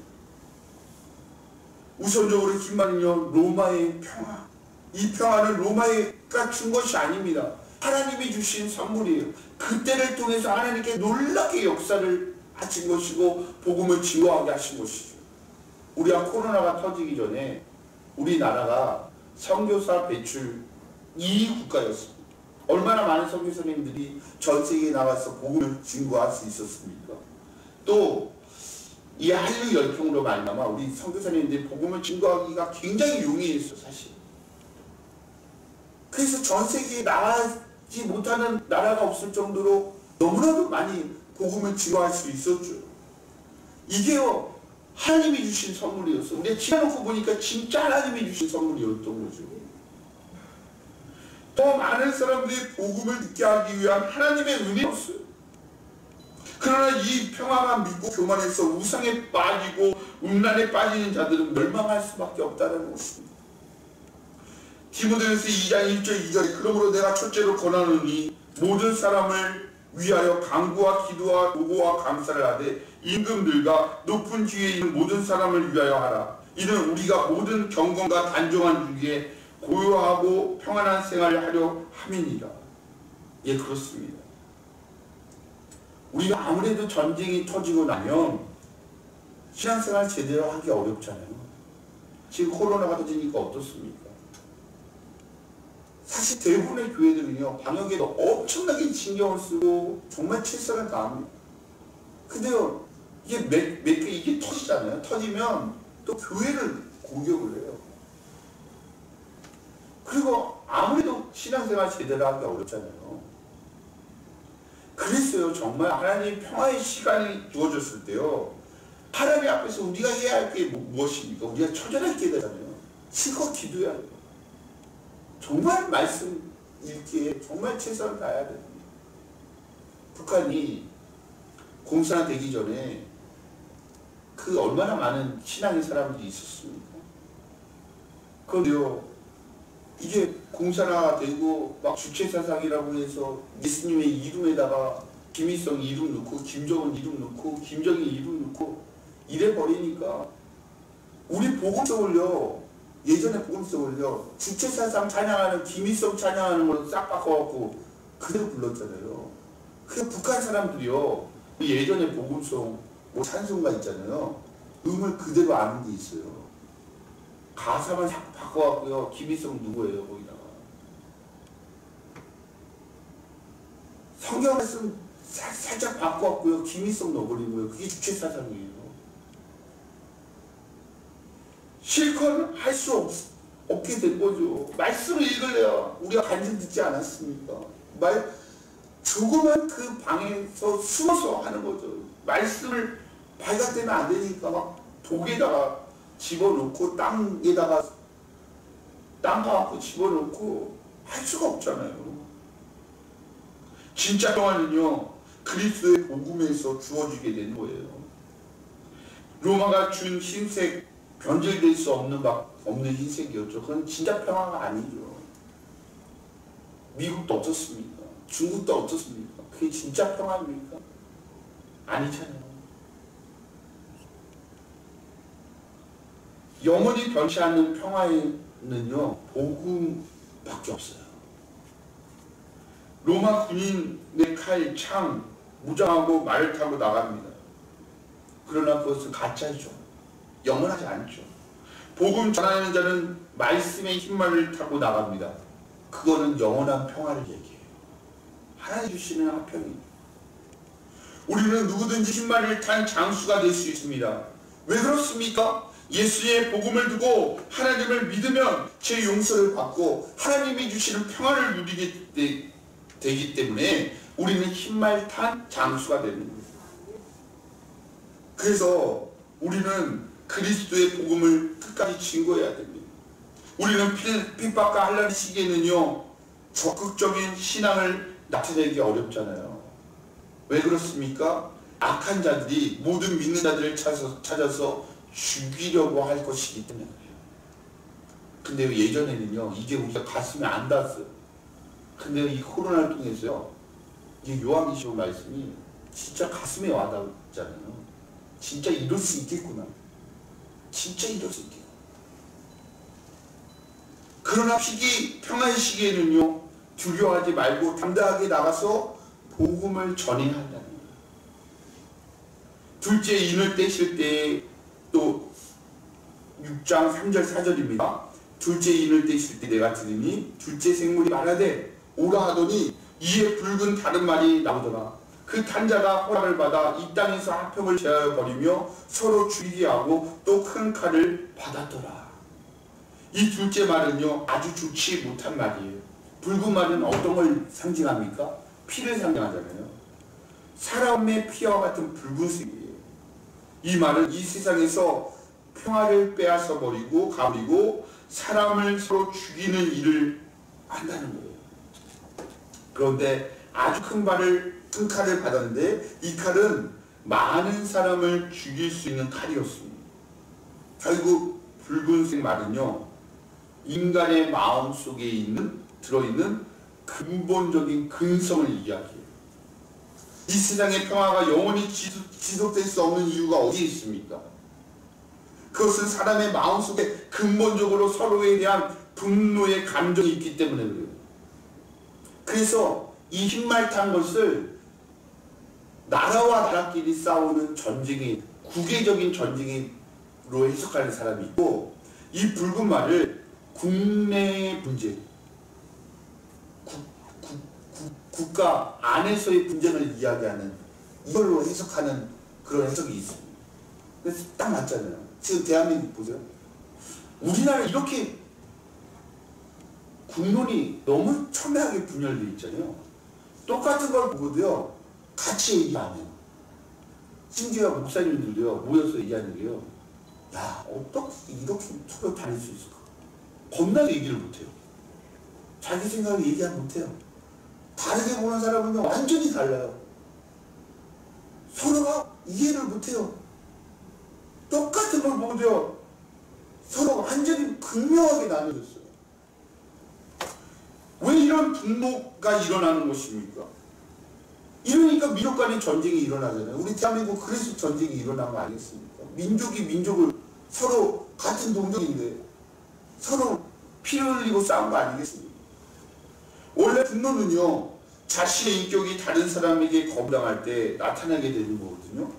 우선적으로 흰말은요, 로마의 평화. 이 평화는 로마가 준 것이 아닙니다. 하나님이 주신 선물이에요. 그때를 통해서 하나님께 놀랍게 역사를 하신 것이고 복음을 증거하게 하신 것이죠. 우리가 코로나가 터지기 전에 우리나라가 선교사 배출 2위 국가였습니다. 얼마나 많은 선교사님들이 전 세계에 나가서 복음을 증거할 수 있었습니까? 또 이 한류 열풍으로 말미암아 우리 선교사님들이 복음을 증거하기가 굉장히 용이했어, 사실. 그래서 전 세계에 나가지 못하는 나라가 없을 정도로 너무나도 많이 복음을 증거할 수 있었죠. 이게요, 하나님이 주신 선물이었어. 우리가 지나놓고 보니까 진짜 하나님이 주신 선물이었던 거죠. 더 많은 사람들이 복음을 듣게 하기 위한 하나님의 은혜였어요. 그러나 이 평화만 믿고 교만해서 우상에 빠지고 음란에 빠지는 자들은 멸망할 수밖에 없다는 것입니다. 디모데전서 2장 1절 2절에 그러므로 내가 첫째로 권하노니 모든 사람을 위하여 간구와 기도와 도고와 감사를 하되 임금들과 높은 지위에 있는 모든 사람을 위하여 하라. 이는 우리가 모든 경건과 단정한 주기에 고요하고 평안한 생활을 하려 함이니라. 예, 그렇습니다. 우리가 아무래도 전쟁이 터지고 나면 신앙생활 제대로 하기 어렵잖아요. 지금 코로나가 터지니까 어떻습니까? 사실 대부분의 교회들은요, 방역에도 엄청나게 신경을 쓰고 정말 최선을 다합니다. 근데요, 이게 터지잖아요. 터지면 또 교회를 공격을 해요. 그리고 아무래도 신앙생활 제대로 하기 어렵잖아요. 그랬어요. 정말 하나님 평화의 시간이 주어졌을 때요, 하나님 앞에서 우리가 해야 할 게 무엇입니까? 우리가 처절하게 되잖아요. 실컷 기도해야 돼요. 정말 말씀 읽기에 정말 최선을 다해야 됩니다. 북한이 공산화 되기 전에 그 얼마나 많은 신앙의 사람들이 있었습니까? 그런데요, 이게 공산화되고 막 주체사상이라고 해서 예수님의 이름에다가 김일성 이름 넣고 김정은 이름 넣고 김정일 이름 넣고 이래 버리니까 우리 복음서를요, 예전에 복음서를요, 주체사상 찬양하는 김일성 찬양하는 걸로 싹 바꿔갖고 그대로 불렀잖아요. 그 북한 사람들이요, 예전에 복음송 뭐 찬송가 있잖아요, 음을 그대로 아는 게 있어요. 가사만 자꾸 바꿔갖고요, 김일성 누구예요 거기다가. 성경 말씀 살짝 바꿔갖고요, 김일성 넣어버린 거예요. 그게 주체사상이에요. 실컷 할 수 없게 된 거죠. 말씀을 읽으래요. 우리가 간증 듣지 않았습니까? 조그만 그 방에서 숨어서 하는 거죠. 말씀을 발각되면 안 되니까 막 독에다가 집어넣고 땅에다가 땅 파갖고 집어넣고 할 수가 없잖아요. 진짜 평화는요, 그리스도의 복음에서 주어지게 되는 거예요. 로마가 준 흰색, 변질될 수 없는 흰색이었죠. 그건 진짜 평화가 아니죠. 미국도 어떻습니까? 중국도 어떻습니까? 그게 진짜 평화입니까? 아니잖아요. 영원히 변치 않는 평화에는요, 복음밖에 없어요. 로마 군인의 칼, 창, 무장하고 말을 타고 나갑니다. 그러나 그것은 가짜죠. 영원하지 않죠. 복음 전하는 자는 말씀의 흰말을 타고 나갑니다. 그거는 영원한 평화를 얘기해요. 하나님 주시는 화평입니다. 우리는 누구든지 흰말을 탄 장수가 될 수 있습니다. 왜 그렇습니까? 예수의 복음을 두고 하나님을 믿으면 제 용서를 받고 하나님이 주시는 평화를 누리게 되기 때문에 우리는 흰말 탄 장수가 되는 거예요. 그래서 우리는 그리스도의 복음을 끝까지 증거해야 됩니다. 우리는 핍박과 환난 시기에는요, 적극적인 신앙을 나타내기 어렵잖아요. 왜 그렇습니까? 악한 자들이 모든 믿는 자들을 찾아서 죽이려고 할 것이기 때문에 그래요. 근데 예전에는요, 이게 우리가 가슴에 안 닿았어요. 근데 이 코로나를 통해서요, 이 요한계시록 말씀이 진짜 가슴에 와닿잖아요. 진짜 이럴 수 있겠구나. 진짜 이럴 수 있겠구나. 그러나 평화의 시기에는요, 두려워하지 말고 담대하게 나가서 복음을 전해야 한다는 거예요. 둘째 인을 떼실 때 또 6장 3절 4절입니다. 둘째 인을 떼실 때 내가 들으니 둘째 생물이 말하되 오라 하더니 이에 붉은 다른 말이 나오더라. 그 탄자가 허락을 받아 이 땅에서 화평을 제하여 버리며 서로 죽이게 하고 또 큰 칼을 받았더라. 이 둘째 말은요, 아주 좋지 못한 말이에요. 붉은 말은 어떤 걸 상징합니까? 피를 상징하잖아요. 사람의 피와 같은 붉은색이에요. 이 말은 이 세상에서 평화를 빼앗아 버리고 가버리고 사람을 서로 죽이는 일을 한다는 거예요. 그런데 아주 큰 칼을 받았는데 이 칼은 많은 사람을 죽일 수 있는 칼이었습니다. 결국 붉은색 말은요, 인간의 마음 속에 들어있는 근본적인 근성을 이야기해요. 이 세상의 평화가 영원히 지속될 수 없는 이유가 어디에 있습니까? 그것은 사람의 마음속에 근본적으로 서로에 대한 분노의 감정이 있기 때문에 그래요. 그래서 이 흰말 탄 것을 나라와 나라끼리 싸우는 전쟁이 국외적인 전쟁으로 해석하는 사람이 있고, 이 붉은 말을 국내 분쟁, 국가 안에서의 분쟁을 이야기하는 이걸로 해석하는 그런 해석이 있습니다. 그래서 딱 맞잖아요. 지금 대한민국 보세요. 우리나라 이렇게 국론이 너무 첨예하게 분열되어 있잖아요. 똑같은 걸 보고도요, 같이 얘기 안 해요. 심지어 목사님들도요, 모여서 얘기하는 게요, 야, 어떻게 이렇게 서로 다를 수 있을까? 겁나게 얘기를 못해요. 자기 생각을 얘기하지 못해요. 다르게 보는 사람은 완전히 달라요. 서로가 이해를 못해요. 똑같은 걸 보고도요, 서로 완전히 극명하게 나눠졌어요. 왜 이런 분노가 일어나는 것입니까? 이러니까 민족 간의 전쟁이 일어나잖아요. 우리 대한민국 그래서 전쟁이 일어난 거 아니겠습니까? 민족이 민족을 서로 같은 동족인데 서로 피를 흘리고 싸운 거 아니겠습니까? 원래 분노는요, 자신의 인격이 다른 사람에게 거부당할 때 나타나게 되는 거거든요.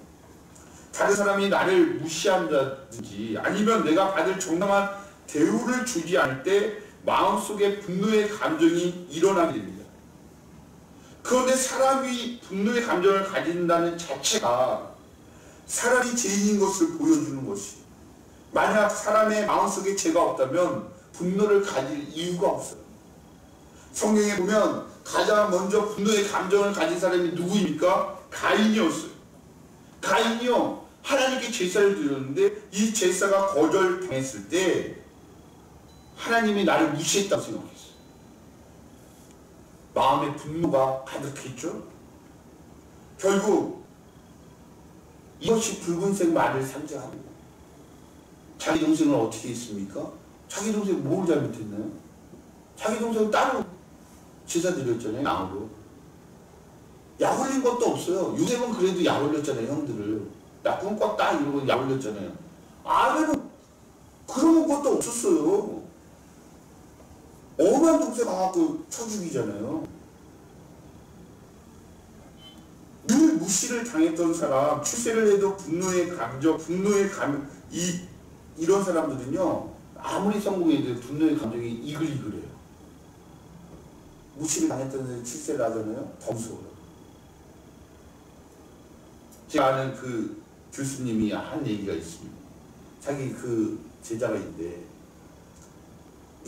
다른 사람이 나를 무시한다든지 아니면 내가 받을 정당한 대우를 주지 않을 때 마음속에 분노의 감정이 일어나게 됩니다. 그런데 사람이 분노의 감정을 가진다는 자체가 사람이 죄인인 것을 보여주는 것이, 만약 사람의 마음속에 죄가 없다면 분노를 가질 이유가 없어요. 성경에 보면 가장 먼저 분노의 감정을 가진 사람이 누구입니까? 가인이었어요. 가인이요, 하나님께 제사를 드렸는데 이 제사가 거절당했을 때 하나님이 나를 무시했다고 생각했어요. 마음에 분노가 가득했죠. 결국 이것이 붉은색 말을 상징합니다. 자기 동생을 어떻게 했습니까? 자기 동생이 뭘 잘못했나요? 자기 동생은 따로 제사 드렸잖아요. 양으로. 약 올린 것도 없어요. 요셉은 그래도 약 올렸잖아요. 형들을. 나 꿈꿨다 이러고 약 올렸잖아요. 아벨은 그런 것도 없었어요. 엄한 동생 가갖고 쳐 죽이잖아요. 늘 무시를 당했던 사람, 출세를 해도 이런 사람들은요, 아무리 성공해도 분노의 감정이 이글이글해요. 무시를 당했던 사람이 출세를 하잖아요. 더 무서워요. 제가 아는 그 교수님이 한 얘기가 있습니다. 자기 그 제자가 있는데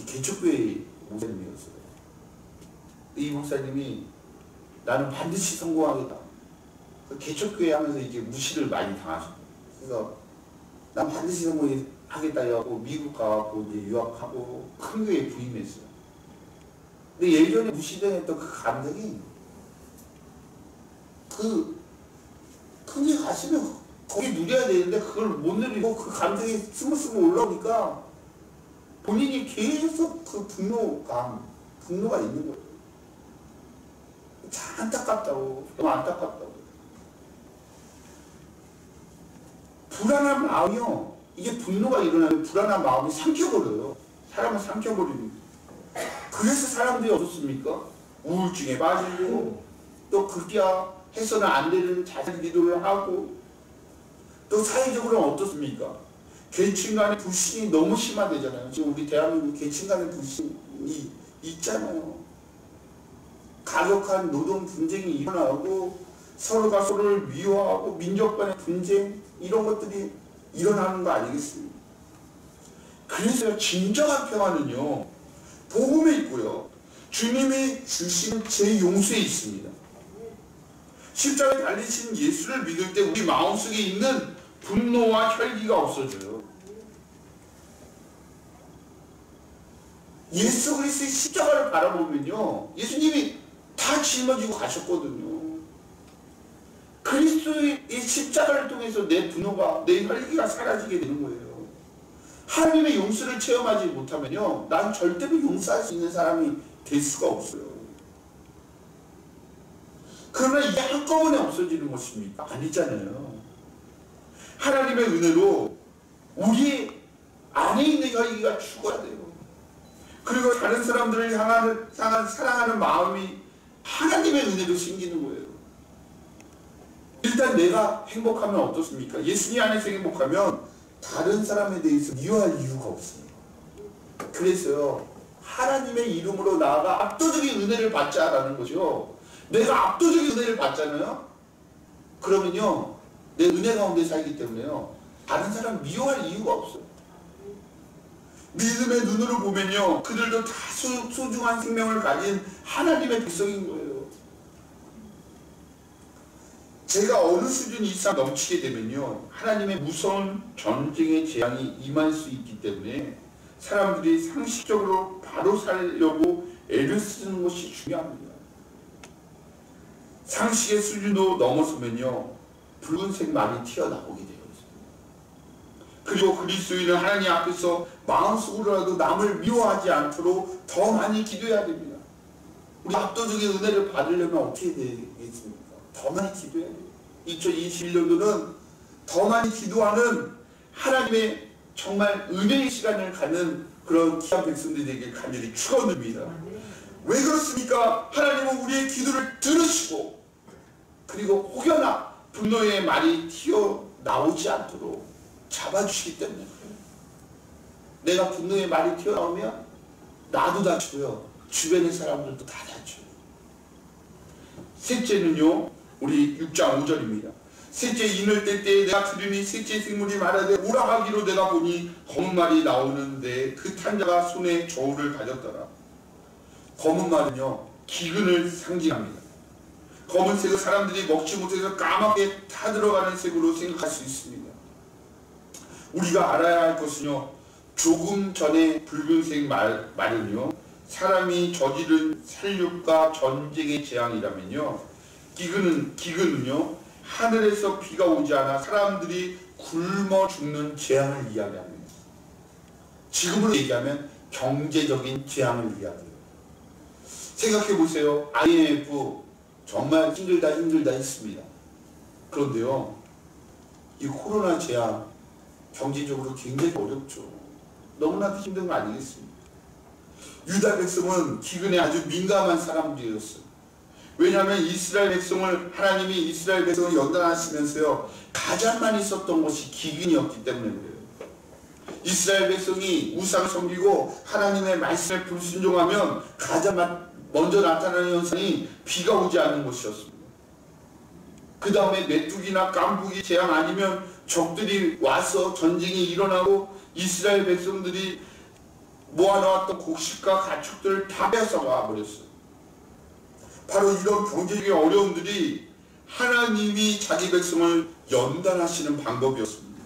개척교회 목사님이었어요. 이 목사님이 나는 반드시 성공하겠다. 개척교회 하면서 이제 무시를 많이 당하셨어요. 그래서 난 반드시 성공하겠다 해갖고 미국 가갖고 이제 유학하고 큰 교회에 부임했어요. 근데 예전에 무시당했던 그 감정이 큰 교회 가시면 거기 누려야 되는데 그걸 못 누리고 그 감정이 스물스물 올라오니까 본인이 계속 그 분노가 있는 거예요. 참 안타깝다고, 너무 안타깝다고. 불안한 마음이요, 이게 분노가 일어나면 불안한 마음이 삼켜버려요. 사람을 삼켜버립니다. 그래서 사람들이 어떻습니까? 우울증에 빠지고, 또 급기야 해서는 안 되는 자살 기도를 하고, 또 사회적으로는 어떻습니까? 계층 간의 불신이 너무 심화되잖아요. 지금 우리 대한민국 계층 간의 불신이 있잖아요. 가격한 노동 분쟁이 일어나고 서로가 서로를 미워하고 민족 간의 분쟁, 이런 것들이 일어나는 거 아니겠습니까? 그래서 진정한 평화는요, 복음에 있고요, 주님이 주시는 제 용서에 있습니다. 십자가에 달리신 예수를 믿을 때 우리 마음속에 있는 분노와 혈기가 없어져요. 예수 그리스도의 십자가를 바라보면요, 예수님이 다 짊어지고 가셨거든요. 그리스도의 십자가를 통해서 내 분노가, 내 혈기가 사라지게 되는 거예요. 하나님의 용서를 체험하지 못하면요, 난 절대로 용서할 수 있는 사람이 될 수가 없어요. 그러나 이게 한꺼번에 없어지는 것입니까? 아니잖아요. 하나님의 은혜로 우리 안에 있는 혈기가 죽어야 돼요. 그리고 다른 사람들을 향한 사랑하는 마음이 하나님의 은혜로 생기는 거예요. 일단 내가 행복하면 어떻습니까? 예수님 안에서 행복하면 다른 사람에 대해서 미워할 이유가 없어요. 그래서요, 하나님의 이름으로 나아가 압도적인 은혜를 받자라는 거죠. 내가 압도적인 은혜를 받잖아요. 그러면요, 내 은혜 가운데 살기 때문에요, 다른 사람 미워할 이유가 없어요. 믿음의 눈으로 보면요, 그들도 다 소중한 생명을 가진 하나님의 백성인 거예요. 제가 어느 수준 이상 넘치게 되면요, 하나님의 무서운 전쟁의 재앙이 임할 수 있기 때문에 사람들이 상식적으로 바로 살려고 애를 쓰는 것이 중요합니다. 상식의 수준도 넘어서면요, 붉은색 말이 튀어나오게 되어 있습니다. 그리고 그리스도인은 하나님 앞에서 마음속으로라도 남을 미워하지 않도록 더 많이 기도해야 됩니다. 우리 압도적인 은혜를 받으려면 어떻게 되겠습니까? 더 많이 기도해야 돼요. 2021년도는 더 많이 기도하는 하나님의 정말 은혜의 시간을 갖는 그런 귀한 백성들에게 간절히 축원드립니다. 왜 그렇습니까? 하나님은 우리의 기도를 들으시고, 그리고 혹여나 분노의 말이 튀어나오지 않도록 잡아주시기 때문에 그래요. 내가 분노의 말이 튀어나오면 나도 다치고요, 주변의 사람들도 다 다쳐요. 셋째는요, 우리 6장 5절입니다. 셋째 이늘 때 내가 들으니 셋째 생물이 말하되 오라하기로 내가 보니 검은 말이 나오는데 그 탄자가 손에 저울을 가졌더라. 검은 말은요, 기근을 상징합니다. 검은색은 사람들이 먹지 못해서 까맣게 타들어가는 색으로 생각할 수 있습니다. 우리가 알아야 할 것은요, 조금 전에 붉은색 말은요, 사람이 저지른 살육과 전쟁의 재앙이라면요, 기근은요, 하늘에서 비가 오지 않아 사람들이 굶어 죽는 재앙을 이야기합니다. 지금으로 얘기하면 경제적인 재앙을 이야기해요. 생각해 보세요. IMF 정말 힘들다 했습니다. 그런데요, 이 코로나 재앙 경제적으로 굉장히 어렵죠. 너무나도 힘든 거 아니겠습니까? 유다 백성은 기근에 아주 민감한 사람들이었어요. 왜냐하면 이스라엘 백성을, 하나님이 이스라엘 백성을 연단하시면서요, 가장 많이 썼던 것이 기근이었기 때문에 그래요. 이스라엘 백성이 우상 섬기고 하나님의 말씀에 불순종하면 가장 먼저 나타나는 현상이 비가 오지 않는 것이었습니다. 그 다음에 메뚜기나 깐부기 재앙 아니면 적들이 와서 전쟁이 일어나고 이스라엘 백성들이 모아놓았던 곡식과 가축들을 다 뺏어가 버렸어요. 바로 이런 경제적인 어려움들이 하나님이 자기 백성을 연단하시는 방법이었습니다.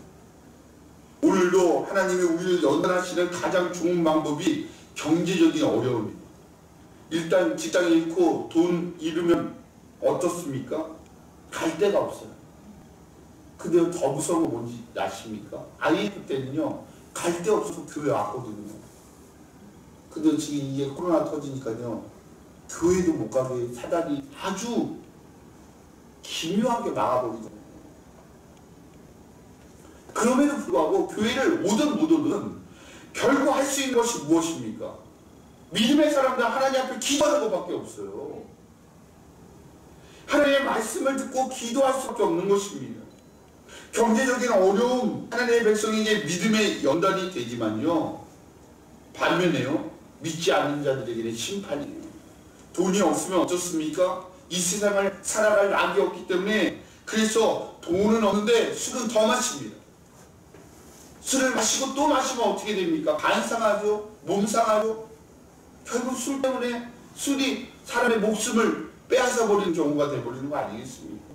오늘도 하나님이 우리를 연단하시는 가장 좋은 방법이 경제적인 어려움입니다. 일단 직장 잃고 돈 잃으면 어떻습니까? 갈 데가 없어요. 근데 더 무서운 거 뭔지 아십니까? IMF 때는요, 갈 데 없어서 교회 왔거든요. 근데 지금 이게 코로나 터지니까요, 교회도 못 가게 사단이 아주 기묘하게 막아버리거든요. 그럼에도 불구하고 교회를 오든 못 오든 결국 할 수 있는 것이 무엇입니까? 믿음의 사람들 하나님 앞에 기도하는 것밖에 없어요. 하나님의 말씀을 듣고 기도할 수밖에 없는 것입니다. 경제적인 어려움, 하나님의 백성에게 믿음의 연단이 되지만요, 반면에요, 믿지 않는 자들에게는 심판이에요. 돈이 없으면 어떻습니까? 이 세상을 살아갈 낙이 없기 때문에, 그래서 돈은 없는데 술은 더 마십니다. 술을 마시고 또 마시면 어떻게 됩니까? 간 상하죠? 몸 상하죠? 결국 술 때문에 술이 사람의 목숨을 빼앗아 버리는 경우가 되어버리는 거 아니겠습니까?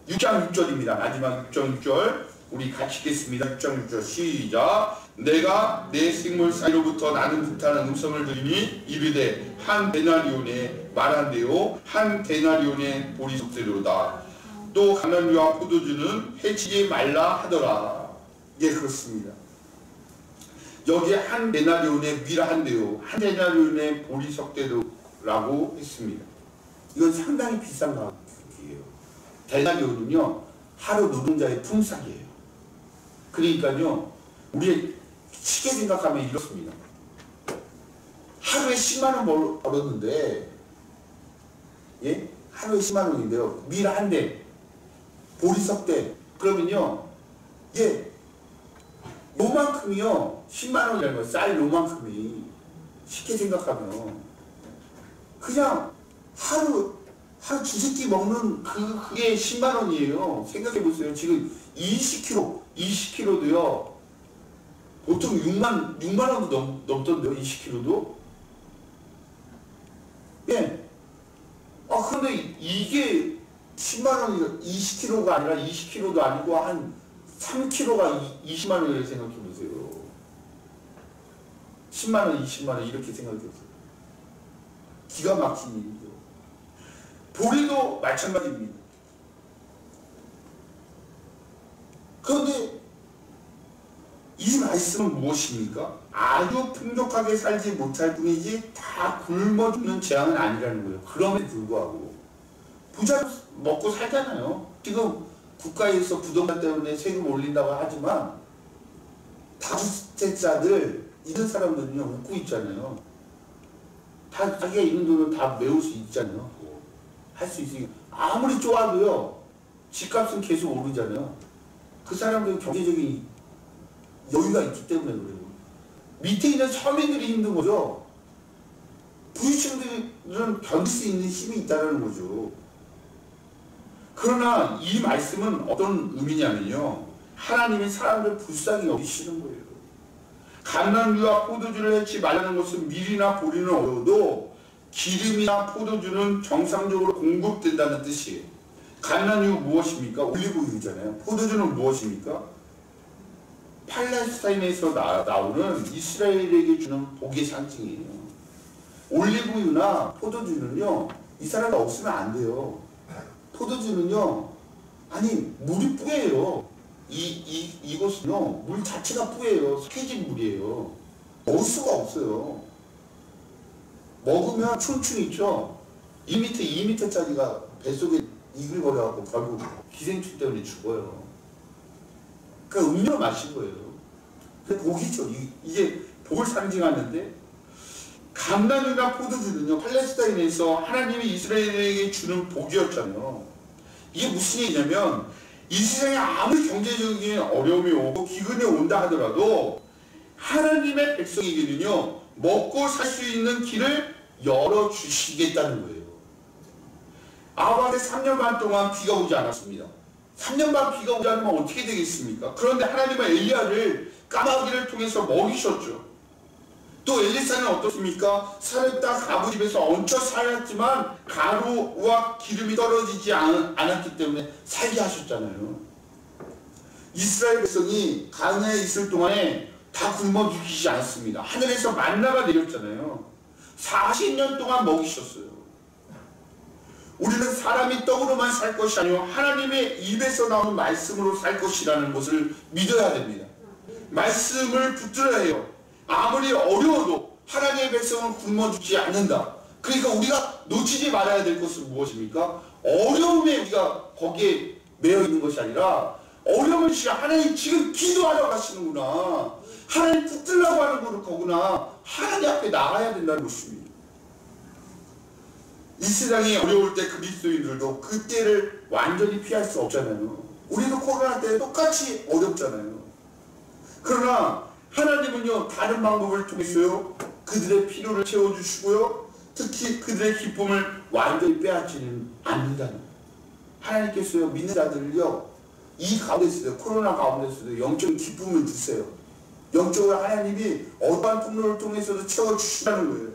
6장 6절입니다. 마지막 6장 6절 우리 같이 읽겠습니다. 6장 6절 시작. 내가 내 생물 사이로부터 나는 듯하는 음성을 들으니 이르되 한 데나리온에 말한대요 한 데나리온에 보리석대로다. 또 가난류와 포도주는 해치지 말라 하더라. 예, 그렇습니다. 여기에 한 데나리온에 미라한대요 한 데나리온에 보리석대로라고 했습니다. 이건 상당히 비싼 가격이에요. 데나리온은요, 하루 노동자의 품삯이에요. 그러니까요, 우리 쉽게 생각하면 이렇습니다. 하루에 10만 원 벌었는데, 예? 하루에 10만 원인데요. 밀 한 대, 보리석 대. 그러면요, 예, 요만큼이요. 10만 원이라는 거예요. 쌀 요만큼이. 쉽게 생각하면. 그냥 하루 두세 끼 먹는 그게 10만 원이에요. 생각해 보세요. 지금 20kg도요. 보통 6만 원도 넘던데요. 20kg도. 예. 그런데 이게 10만 원이 20kg가 아니라 20kg도 아니고 한 3kg가 20만 원이라고 생각해 보세요. 10만 원, 20만 원 이렇게 생각해 보세요. 기가 막힌 일이죠. 보리도 마찬가지입니다. 그런데 이 말씀은 무엇입니까? 아주 풍족하게 살지 못할 뿐이지 다 굶어 죽는 재앙은 아니라는 거예요. 그럼에도 불구하고 부자 먹고 살잖아요. 지금 국가에서 부동산 때문에 세금 올린다고 하지만 다주택자들 있는 사람들은요 웃고 있잖아요. 다 자기가 있는 돈을 다 메울 수 있잖아요. 할 수 있으니까 아무리 좋아도요 집값은 계속 오르잖아요. 그 사람들은 경제적인 여유가 있기 때문에 그래요. 밑에 있는 서민들이 힘든 거죠. 부유층들은 견딜 수 있는 힘이 있다는 거죠. 그러나 이 말씀은 어떤 의미냐면요. 하나님이 사람들 불쌍히 여기시는 거예요. 감람유와 포도주를 해치 말라는 것은 밀이나 보리는 어려워도 기름이나 포도주는 정상적으로 공급된다는 뜻이에요. 감람유 무엇입니까? 올리브유잖아요. 포도주는 무엇입니까? 팔레스타인에서 나오는 이스라엘에게 주는 복의 상징이에요. 올리브유나 포도주는요, 이 사람이 없으면 안 돼요. 포도주는요, 아니, 물이 뿌예요. 이곳은요, 물 자체가 뿌예요. 석회진 물이에요. 먹을 수가 없어요. 먹으면 춘충 있죠? 1m, 2m짜리가 뱃속에 이글거려갖고 결국 기생충 때문에 죽어요. 그러니까 음료 마신 거예요. 그게 복이죠. 이게 복을 상징하는데, 감람유나 포도주는요, 팔레스타인에서 하나님이 이스라엘에게 주는 복이었잖아요. 이게 무슨 얘기냐면, 이 세상에 아무리 경제적인 어려움이 오고 기근이 온다 하더라도 하나님의 백성에게는요, 먹고 살 수 있는 길을 열어주시겠다는 거예요. 아합에 3년 반 동안 비가 오지 않았습니다. 3년 반 비가 오지 않으면 어떻게 되겠습니까? 그런데 하나님은 엘리야를 까마귀를 통해서 먹이셨죠. 또 엘리사는 어떻습니까? 사렙다 가부 집에서 얹혀 살았지만 가루와 기름이 떨어지지 않았기 때문에 살게 하셨잖아요. 이스라엘 백성이 가나안에 있을 동안에 다 굶어 죽이지 않습니다. 하늘에서 만나가 내렸잖아요. 40년 동안 먹이셨어요. 우리는 사람이 떡으로만 살 것이 아니고 하나님의 입에서 나오는 말씀으로 살 것이라는 것을 믿어야 됩니다. 말씀을 붙들어야 해요. 아무리 어려워도 하나님의 백성은 굶어 죽지 않는다. 그러니까 우리가 놓치지 말아야 될 것은 무엇입니까? 어려움에 우리가 거기에 매여 있는 것이 아니라 어려움을 하나님 지금 기도하러 가시는구나. 하나님 붙들라고 하는 거구나. 하나님 앞에 나가야 된다는 것입니다. 이 세상이 어려울 때 그리스도인들도 그때를 완전히 피할 수 없잖아요. 우리도 코로나 때 똑같이 어렵잖아요. 그러나 하나님은요, 다른 방법을 통해서요, 그들의 필요를 채워주시고요, 특히 그들의 기쁨을 완전히 빼앗지는 않는다는 거예요. 하나님께서요, 믿는 자들을요, 이 가운데서도, 코로나 가운데서도 영적인 기쁨을 주세요. 영적으로 하나님이 어떠한 통로를 통해서도 채워주신다는 거예요.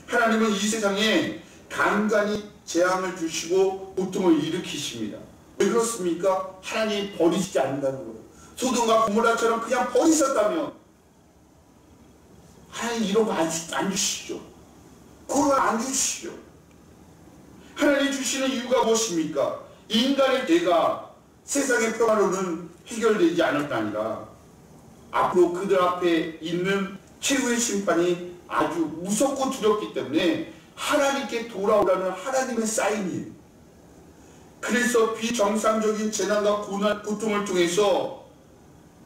하나님은 이 세상에 간간히 재앙을 주시고 고통을 일으키십니다. 왜 그렇습니까? 하나님이 버리시지 않는다는 거예요. 소돔과 고모라처럼 그냥 버리셨다면 하나님 이런 거 안 주시죠. 코로나 안 주시죠. 하나님 주시는 이유가 무엇입니까? 인간의 죄가 세상의 평화로는 해결되지 않을 게 아니라 앞으로 그들 앞에 있는 최후의 심판이 아주 무섭고 두렵기 때문에 하나님께 돌아오라는 하나님의 사인이에요. 그래서 비정상적인 재난과 고통을 통해서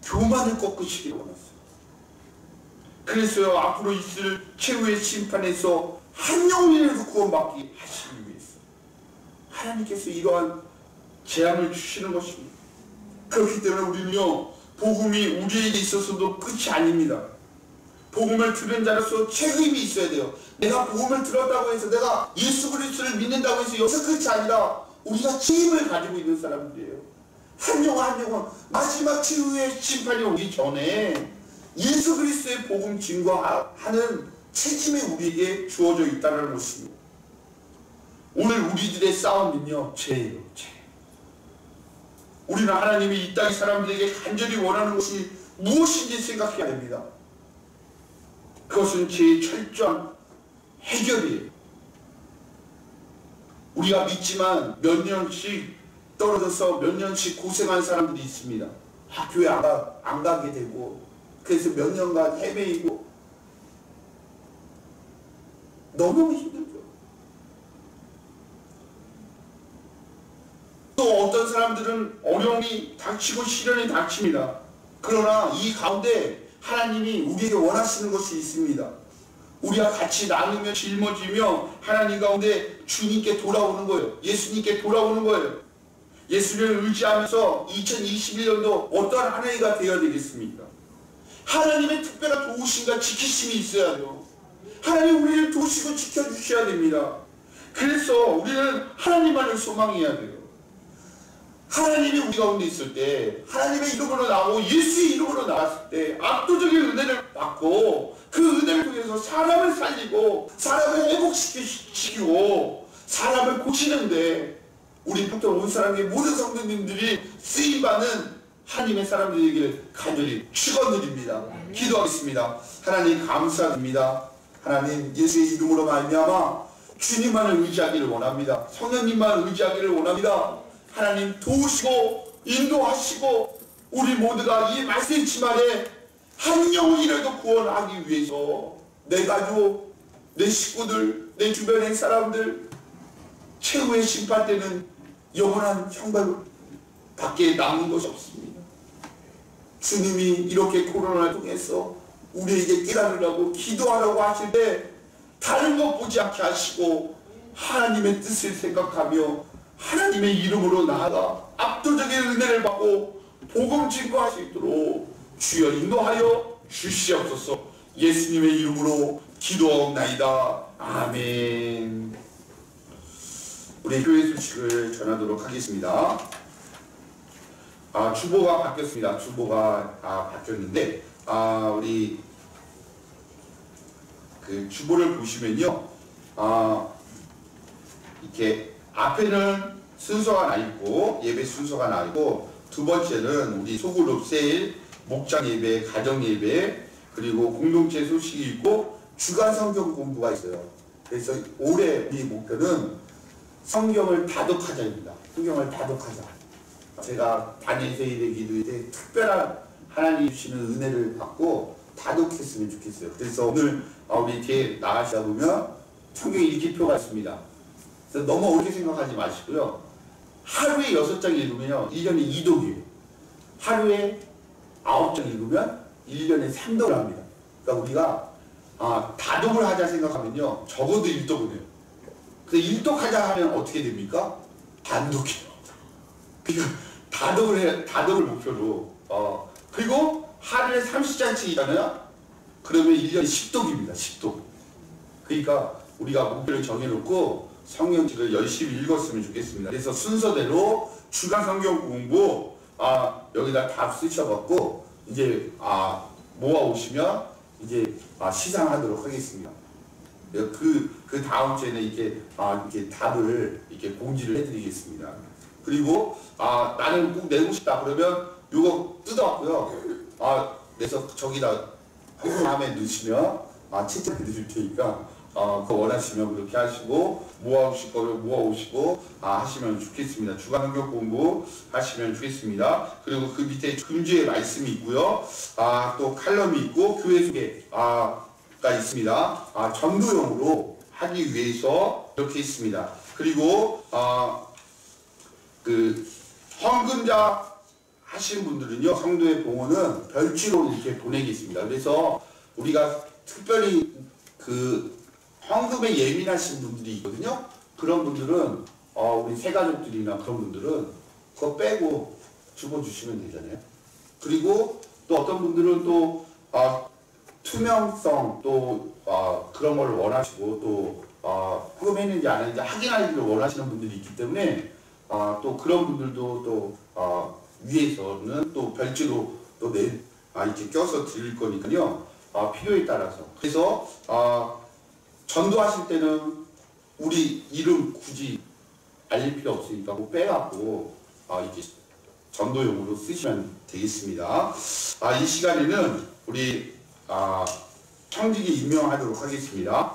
교만을 꺾으시기 원했어요. 그래서요, 앞으로 있을 최후의 심판에서 한 영혼이라도 구원받기 하시기 위해서 하나님께서 이러한 재앙을 주시는 것입니다. 그렇기 때문에 우리는요, 복음이 우리에게 있어서도 끝이 아닙니다. 복음을 들은 자로서 책임이 있어야 돼요. 내가 복음을 들었다고 해서, 내가 예수 그리스도를 믿는다고 해서 여기서 끝이 아니라 우리가 책임을 가지고 있는 사람들이에요. 한 영혼 마지막 최후의 심판이 오기 전에 예수 그리스도의 복음 증거하는 책임이 우리에게 주어져 있다는 것입니다. 오늘 우리들의 싸움은요, 죄예요. 죄. 우리는 하나님이 이 땅의 사람들에게 간절히 원하는 것이 무엇인지 생각해야 됩니다. 그것은 죄의 철저한 해결이에요. 우리가 믿지만 몇 년씩 떨어져서 몇 년씩 고생한 사람들이 있습니다. 학교에 안 가게 되고, 그래서 몇 년간 헤매이고 너무 힘들죠. 또 어떤 사람들은 어려움이 닥치고 시련이 닥칩니다. 그러나 이 가운데 하나님이 우리에게 원하시는 것이 있습니다. 우리가 같이 나누며 짊어지며 하나님 가운데 주님께 돌아오는 거예요. 예수님께 돌아오는 거예요. 예수를 의지하면서 2021년도 어떠한 한 해가 되어야 되겠습니까? 하나님의 특별한 도우심과 지키심이 있어야 돼요. 하나님 우리를 도우시고 지켜주셔야 됩니다. 그래서 우리는 하나님만을 소망해야 돼요. 하나님이 우리 가운데 있을 때, 하나님의 이름으로 나오고 예수의 이름으로 나왔을 때 압도적인 은혜를 받고, 그 은혜를 통해서 사람을 살리고 사람을 회복시키고 사람을 고치는데, 우리부터 온 사람의 모든 성도님들이 쓰임받는 하나님의 사람들에게 간절히 축원드립니다. 기도하겠습니다. 하나님 감사드립니다. 하나님 예수의 이름으로 말미암아 주님만을 의지하기를 원합니다. 성령님만 의지하기를 원합니다. 하나님 도우시고 인도하시고 우리 모두가 이 말씀 치말에 한 영혼이라도 구원하기 위해서 내 가족, 내 식구들, 내 주변의 사람들 최후의 심판 때는 영원한 형벌 밖에 남은 것이 없습니다. 주님이 이렇게 코로나를 통해서 우리에게 깨달으라고 기도하라고 하실 때 다른 것 보지 않게 하시고 하나님의 뜻을 생각하며 하나님의 이름으로 나아가 압도적인 은혜를 받고 복음 증거할 수 있도록 주여 인도하여 주시옵소서. 예수님의 이름으로 기도하옵나이다. 아멘. 우리 교회 소식을 전하도록 하겠습니다. 주보가 바뀌었습니다. 주보가 바뀌었는데 우리 그 주보를 보시면요, 이렇게 앞에는 순서가 나 있고 예배 순서가 나 있고, 두 번째는 우리 소그룹 세일, 목장 예배, 가정 예배, 그리고 공동체 소식이 있고 주간 성경 공부가 있어요. 그래서 올해 우리 목표는 성경을 다독하자입니다. 성경을 다독하자. 제가 다니엘 세일의 기도에 대해 특별한 하나님 주시는 은혜를 받고 다독했으면 좋겠어요. 그래서 오늘 우리 뒤에 나가시다 보면 성경 읽기표가 있습니다. 그래서 너무 어렵게 생각하지 마시고요. 하루에 6장 읽으면요, 1년에 2독이에요. 하루에 9장 읽으면 1년에 3독을 합니다. 그러니까 우리가 다독을 하자 생각하면요, 적어도 1독을 해요. 그래서 1독 하자 하면 어떻게 됩니까? 단독해요. 그러니까 다독을 목표로. 그리고 하루에 30장씩 있잖아요. 그러면 1년에 10독입니다. 10독. 그러니까 우리가 목표를 정해놓고 성경책을 열심히 읽었으면 좋겠습니다. 그래서 순서대로 주간 성경 공부 여기다 다 쓰셔갖고 이제 모아오시면 이제 시상하도록 하겠습니다. 그 다음 주에는 이렇게 답을 이렇게 공지를 해드리겠습니다. 그리고 나는 꼭 내고 싶다 그러면 요거 뜯어왔고요. 그래서 저기다 다음에 넣으시면 채점해 드릴 테니까 그거 원하시면 그렇게 하시고 모아오실 거를 모아오시고 하시면 좋겠습니다. 주간 성경 공부 하시면 좋겠습니다. 그리고 그 밑에 금주의 말씀이 있고요. 또 칼럼이 있고 교회 소개가 있습니다. 전도용으로 하기 위해서 이렇게 있습니다. 그리고 그 헌금자 하시는 분들은요, 성도의 봉헌은 별지로 이렇게 보내겠습니다. 그래서 우리가 특별히 그 헌금에 예민하신 분들이 있거든요. 그런 분들은 우리 새가족들이나 그런 분들은 그거 빼고 집어주시면 되잖아요. 그리고 또 어떤 분들은 또 투명성 또 그런 걸 원하시고 또 흠했는지 안 했는지 확인하기를 원하시는 분들이 있기 때문에 또 그런 분들도 또 위에서는 또 별지로 또 이렇게 껴서 드릴 거니까요. 필요에 따라서. 그래서 전도하실 때는 우리 이름 굳이 알릴 필요 없으니까 뭐 빼갖고 이렇게 전도용으로 쓰시면 되겠습니다. 이 시간에는 우리 청지기 임명하도록 하겠습니다.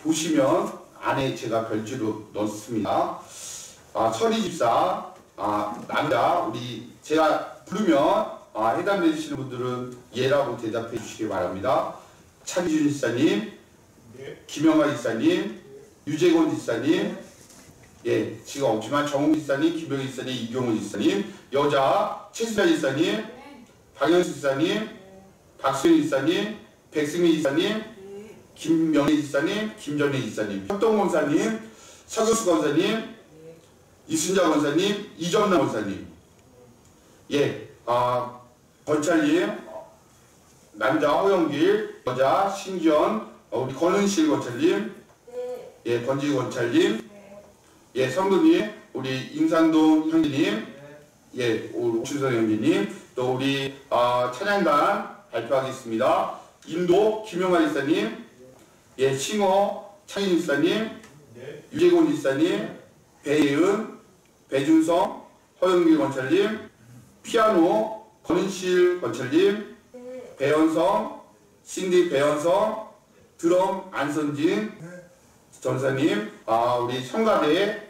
보시면 안에 제가 별지로 넣습니다. 철이 집사, 남자, 우리 제가 부르면 해당되시는 분들은 예라고 대답해 주시기 바랍니다. 차기준 집사님, 네. 김영하 집사님, 유재곤 집사님, 예, 지금 없지만 정우 집사님, 김영희 집사님, 이경호 집사님, 여자 최수자 집사님, 박영수 집사님, 박수현 집사님, 백승민 집사님, 김명희 집사님, 김전혜 집사님, 협동 권사님, 서교수 권사님, 이순자 권사님, 이정남 권사님, 예, 권찰님, 남자 허영길, 여자 신기현, 우리 권은실 권찰님, 예, 권지 권찰님, 예, 성도님, 우리 임산동 형제님, 예, 오춘선 형제님, 또 우리 찬양단 발표하겠습니다. 인도 김영하 집사님, 예, 칭호 창인 집사님, 유재곤 집사님, 배예은, 배준성, 허영길 권찰님, 피아노 권은실 권찰님, 배현성, 신디 배현성, 드럼 안선진 전사님, 우리 성가대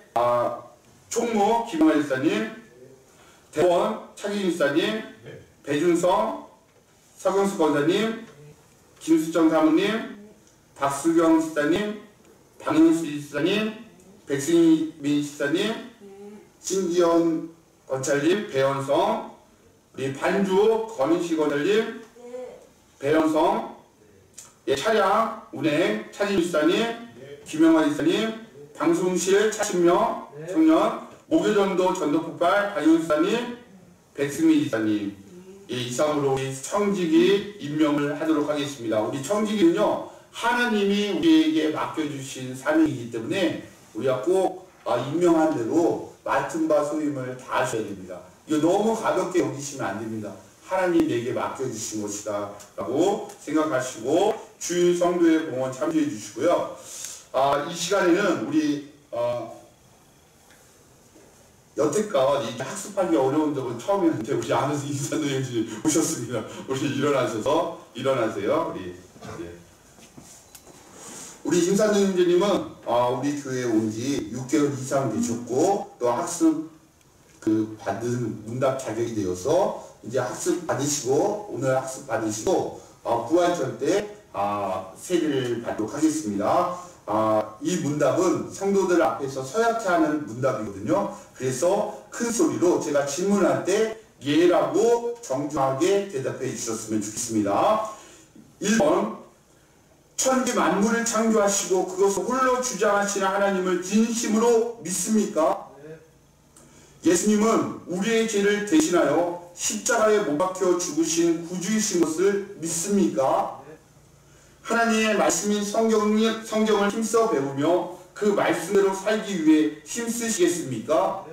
총무 김영하 집사님, 대원 차기진 집사님, 배준성, 서경수 권사님, 김수정 사모님, 박수경 집사님, 박인수 집사님, 백승민 집사님, 신기현 권찰님, 배현성, 우리 반주 권인식 권찰님, 배현성, 예, 차량 운행 차기진 집사님, 김영하 집사님, 방송실 차신명 청년, 목요전도 전도폭발 박윤 집사님, 백승민 집사님, 예, 이상으로 우리 청지기 임명을 하도록 하겠습니다. 우리 청지기는요, 하나님이 우리에게 맡겨주신 사명이기 때문에 우리가 꼭 임명한 대로 맡은 바 소임을 다하셔야 됩니다. 이거 너무 가볍게 여기시면 안 됩니다. 하나님 내게 맡겨주신 것이다 라고 생각하시고 주일 성도의 봉헌 참조해 주시고요. 이 시간에는 우리 여태껏 이 학습하기 어려운 적은 처음이었는데 우리 안에서 인사도 형님 오셨습니다. 우리 일어나세요. 우리 임산도 형제님은 우리 교회에 온 지 6개월 이상 되셨고 또 학습 받은 문답 자격이 되어서 이제 학습 받으시고 오늘 학습 받으시고 부활절 때 세례를 받도록 하겠습니다. 이 문답은 성도들 앞에서 서약해 하는 문답이거든요. 그래서 큰 소리로 제가 질문할 때 예라고 정중하게 대답해 주셨으면 좋겠습니다. 1번 천지 만물을 창조하시고 그것을 홀로 주장하시는 하나님을 진심으로 믿습니까? 예수님은 우리의 죄를 대신하여 십자가에 못 박혀 죽으신 구주이신 것을 믿습니까? 하나님의 말씀인 성경을 힘써 배우며 그 말씀대로 살기 위해 힘쓰시겠습니까?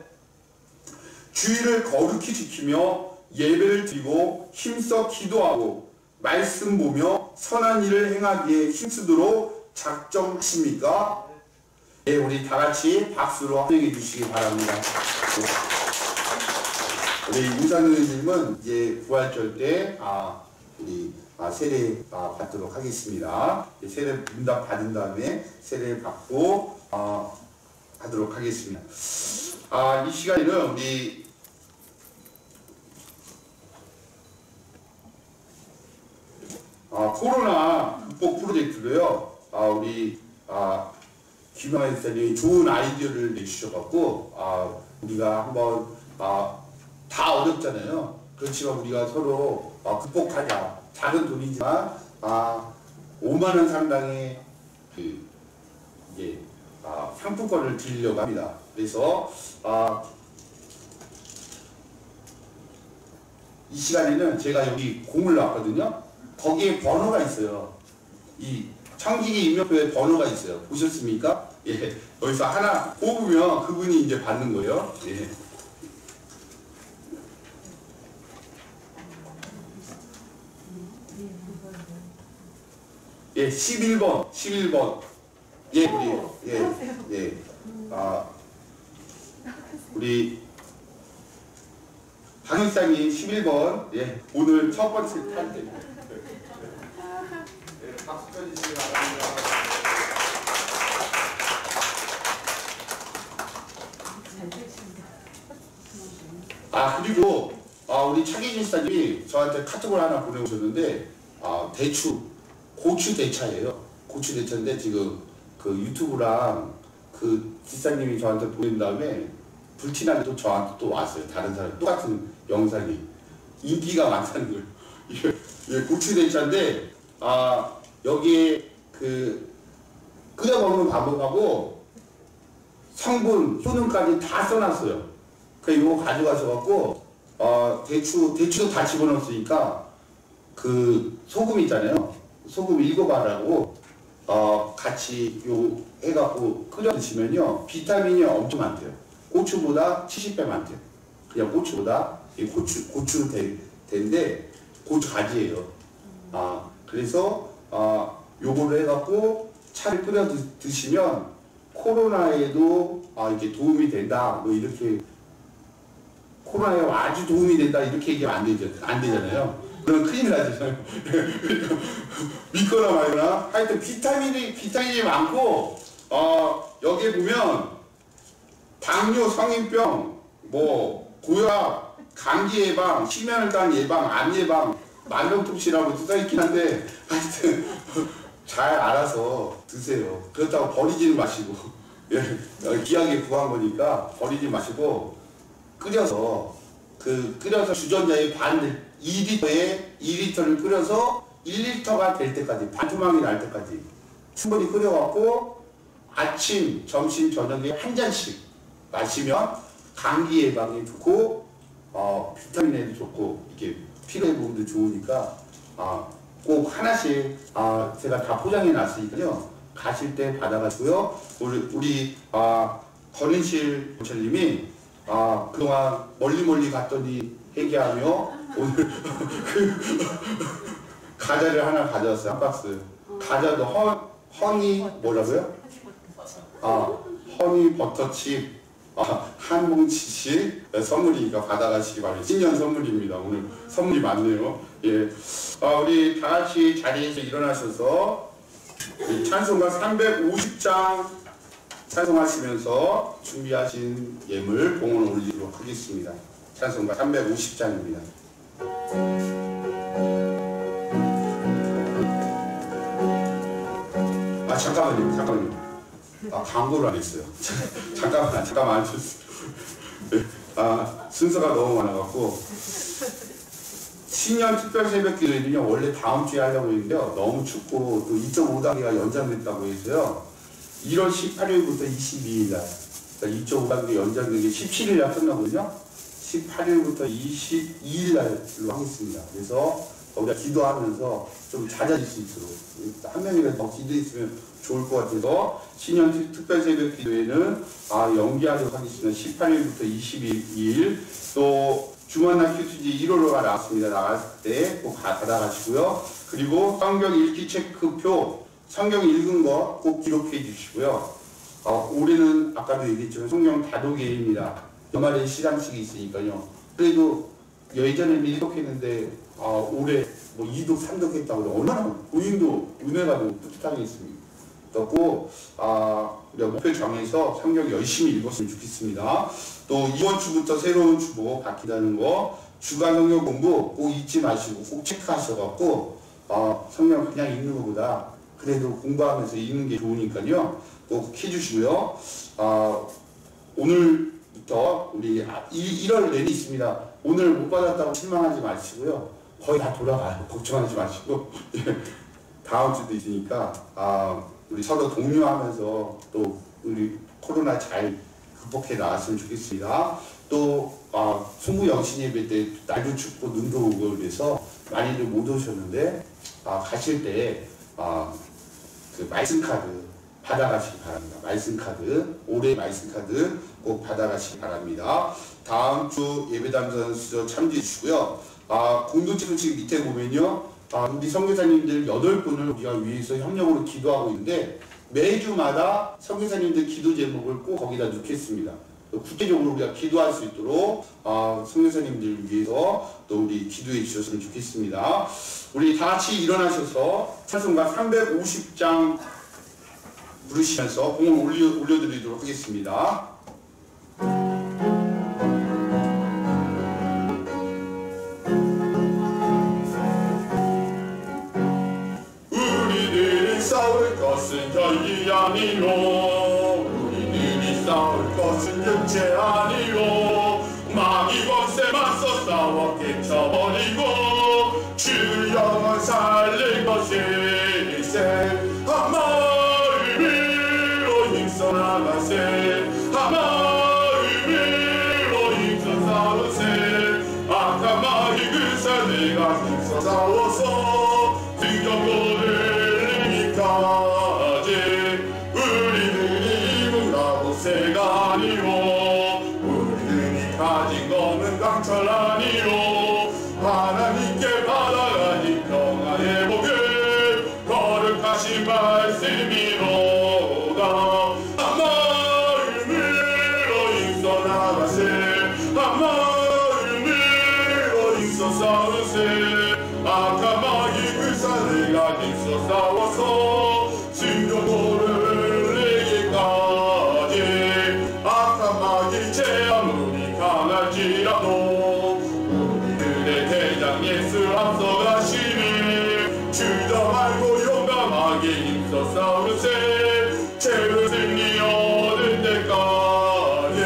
주의를 거룩히 지키며 예배를 드리고 힘써 기도하고 말씀 보며 선한 일을 행하기에 힘쓰도록 작정하십니까? 예, 우리 다같이 박수로 환영해 주시기 바랍니다. 우리 임산우님은 이제 부활절 때 우리 세례 받도록 하겠습니다. 세례 문답 받은 다음에 세례 받고 하도록 하겠습니다. 이 시간에는 우리 코로나 극복 프로젝트로요. 우리 김영하 집사님이 좋은 아이디어를 내주셔갖고 우리가 한번 다 어렵잖아요. 그렇지만 우리가 서로 극복하자. 작은 돈이지만 5만 원 상당의 이제 상품권을 드리려고 합니다. 그래서 이 시간에는 제가 여기 공을 놨거든요. 거기에 번호가 있어요. 이 청지기 임명표에 번호가 있어요. 보셨습니까? 예, 여기서 하나 뽑으면 그분이 이제 받는 거예요. 예. 예, 11번, 11번. 예, 우리 박일상님 11번. 예, 오늘 첫 번째 탄생입니다. 예, 박수 쳐주시기 바랍니다. 그리고 우리 차기진 사님이 저한테 카톡을 하나 보내오셨는데 고추 대차예요. 고추 대차인데 지금 그 유튜브랑 그 지사님이 저한테 보낸 다음에 불티나게 또 저한테 또 왔어요. 다른 사람 똑같은 영상이 인기가 많다는 거예요. 이게 고추 대차인데 여기에 그 끓여 먹는 방법하고 성분, 효능까지 다 써놨어요. 그래서 이거 가져가셔갖고 대추도 다 집어넣었으니까 그 소금 있잖아요. 소금 읽어봐라고 같이 요 해갖고 끓여 드시면요 비타민이 엄청 많대요. 고추보다 70배 많대요. 그냥 고추보다 고추 대인데 고추 가지예요. 그래서 요거를 해갖고 차를 끓여 드시면 코로나에도 이게 도움이 된다. 뭐 이렇게 코로나에 아주 도움이 된다 이렇게 얘기하면 안 되잖아요. 그럼 큰일 나잖아요. 믿거나 말거나 하여튼 비타민이 많고 여기에 보면 당뇨, 성인병, 뭐 고혈압, 감기 예방, 심혈관 예방, 암 예방, 만병통치라고 써있긴 한데 하여튼 잘 알아서 드세요. 그렇다고 버리지는 마시고 귀하게 구한 거니까 버리지 마시고 끓여서 주전자에 2리터를 끓여서 1리터가 될 때까지 반토막이 날 때까지 충분히 끓여갖고 아침, 점심, 저녁에 한 잔씩 마시면 감기 예방에 좋고 비타민에도 좋고 이게 피로 회복도 좋으니까 꼭 하나씩 제가 다 포장해 놨으니까요 가실 때 받아가지고요 우리 권인실 교철님이 그동안 멀리 갔더니 회개하며 오늘 과자를 하나 가져왔어요. 한 박스. 과자도 허니 뭐라고요? 허니 버터칩 한 뭉치씩 선물이니까 받아가시기 바랍니다. 신년 선물입니다. 오늘 선물이 많네요. 예, 우리 다 같이 자리에서 일어나셔서 찬송가 350장 찬송하시면서 준비하신 예물 봉헌 올리도록 하겠습니다. 찬송가 350장입니다. 잠깐만요. 광고를 안 했어요. 잠깐만 안 했어요. 순서가 너무 많아갖고 신년 특별 새벽 기도회는요 원래 다음 주에 하려고 했는데요 너무 춥고 또 2.5단계가 연장됐다고 해서요 1월 18일부터 22일 날 2.5단계 연장된 게 17일 날 끝나거든요. 18일부터 22일 날로 하겠습니다. 그래서 우리가 기도하면서 좀 잦아질 수 있도록 한 명이라도 더 기도했으면 좋을 것 같아서 신년 특별 새벽 기도회는 연기하도록 하겠습니다. 18일부터 22일 또 주만나 큐티지 1호로가 나왔습니다. 나갈 때 꼭 받아가시고요. 그리고 성경 읽기 체크표 성경 읽은 거 꼭 기록해 주시고요. 올해는 아까도 얘기했지만 성경 다독예입니다. 연말에 시상식이 있으니까요. 그래도 예전에는 1독 했는데 올해 뭐 2독, 3독 했다고 얼마나 본인도 은혜가 너무 뿌듯하게 있습니다. 꼭 우리가 목표 정해서 성경 열심히 읽었으면 좋겠습니다. 또 이번 주부터 새로운 주보 바뀐다는 거 주간 성경 공부 꼭 잊지 마시고 꼭 체크하셔갖고 성경 그냥 읽는 것보다 그래도 공부하면서 읽는 게 좋으니까요. 꼭 해주시고요. 오늘부터 우리 1월 내내 있습니다. 오늘 못 받았다고 실망하지 마시고요. 거의 다 돌아가요. 걱정하지 마시고 다음 주도 있으니까 우리 서로 독려하면서 또 우리 코로나 잘 극복해 나왔으면 좋겠습니다. 또 승부 영신 예배 때 날도 춥고 눈도 오고 그래서 많이들 못 오셨는데 가실 때 그 말씀 카드 받아가시기 바랍니다. 말씀 카드, 올해 말씀 카드 꼭 받아가시기 바랍니다. 다음 주 예배담선 수저 참조해 주시고요. 공동체도 지금 밑에 보면요. 우리 선교사님들 8분을 우리가 위해서 협력으로 기도하고 있는데 매주마다 선교사님들 기도 제목을 꼭 거기다 넣겠습니다. 구체적으로 우리가 기도할 수 있도록 선교사님들 위해서 또 우리 기도해 주셨으면 좋겠습니다. 우리 다 같이 일어나셔서 찬송가 350장 부르시면서 공을 올려드리도록 하겠습니다. 우리들이 싸울 것은 혈기 아니요 우리들이 싸울 것은 육체 아니요 마귀 권세 맞서 싸워 깨쳐버리고 주 영혼 살릴 것일세 한 마음으로 힘써 나가세 한 마음으로 힘써 싸우세 악한 마귀 그사 내가 힘써 싸워서 등경고를 이기까지 우리들이 이문하고 새가 아니요 우리들이 가진 것은 강철 아니요 하나님께 받아가니 평안의 복을 거룩하신 말씀이로다 한 마음으로 힘써 나가세 한 마음으로 힘써 싸우세 악한 마귀 내가 힘써 싸워서 승전고를 내기까지 악한 마귀 제 아무리 강할지라도 우리들의 대장 예수 앞서가시니 주저 말고 용감하게 힘써 싸우세 죄를 승리 얻을 때까지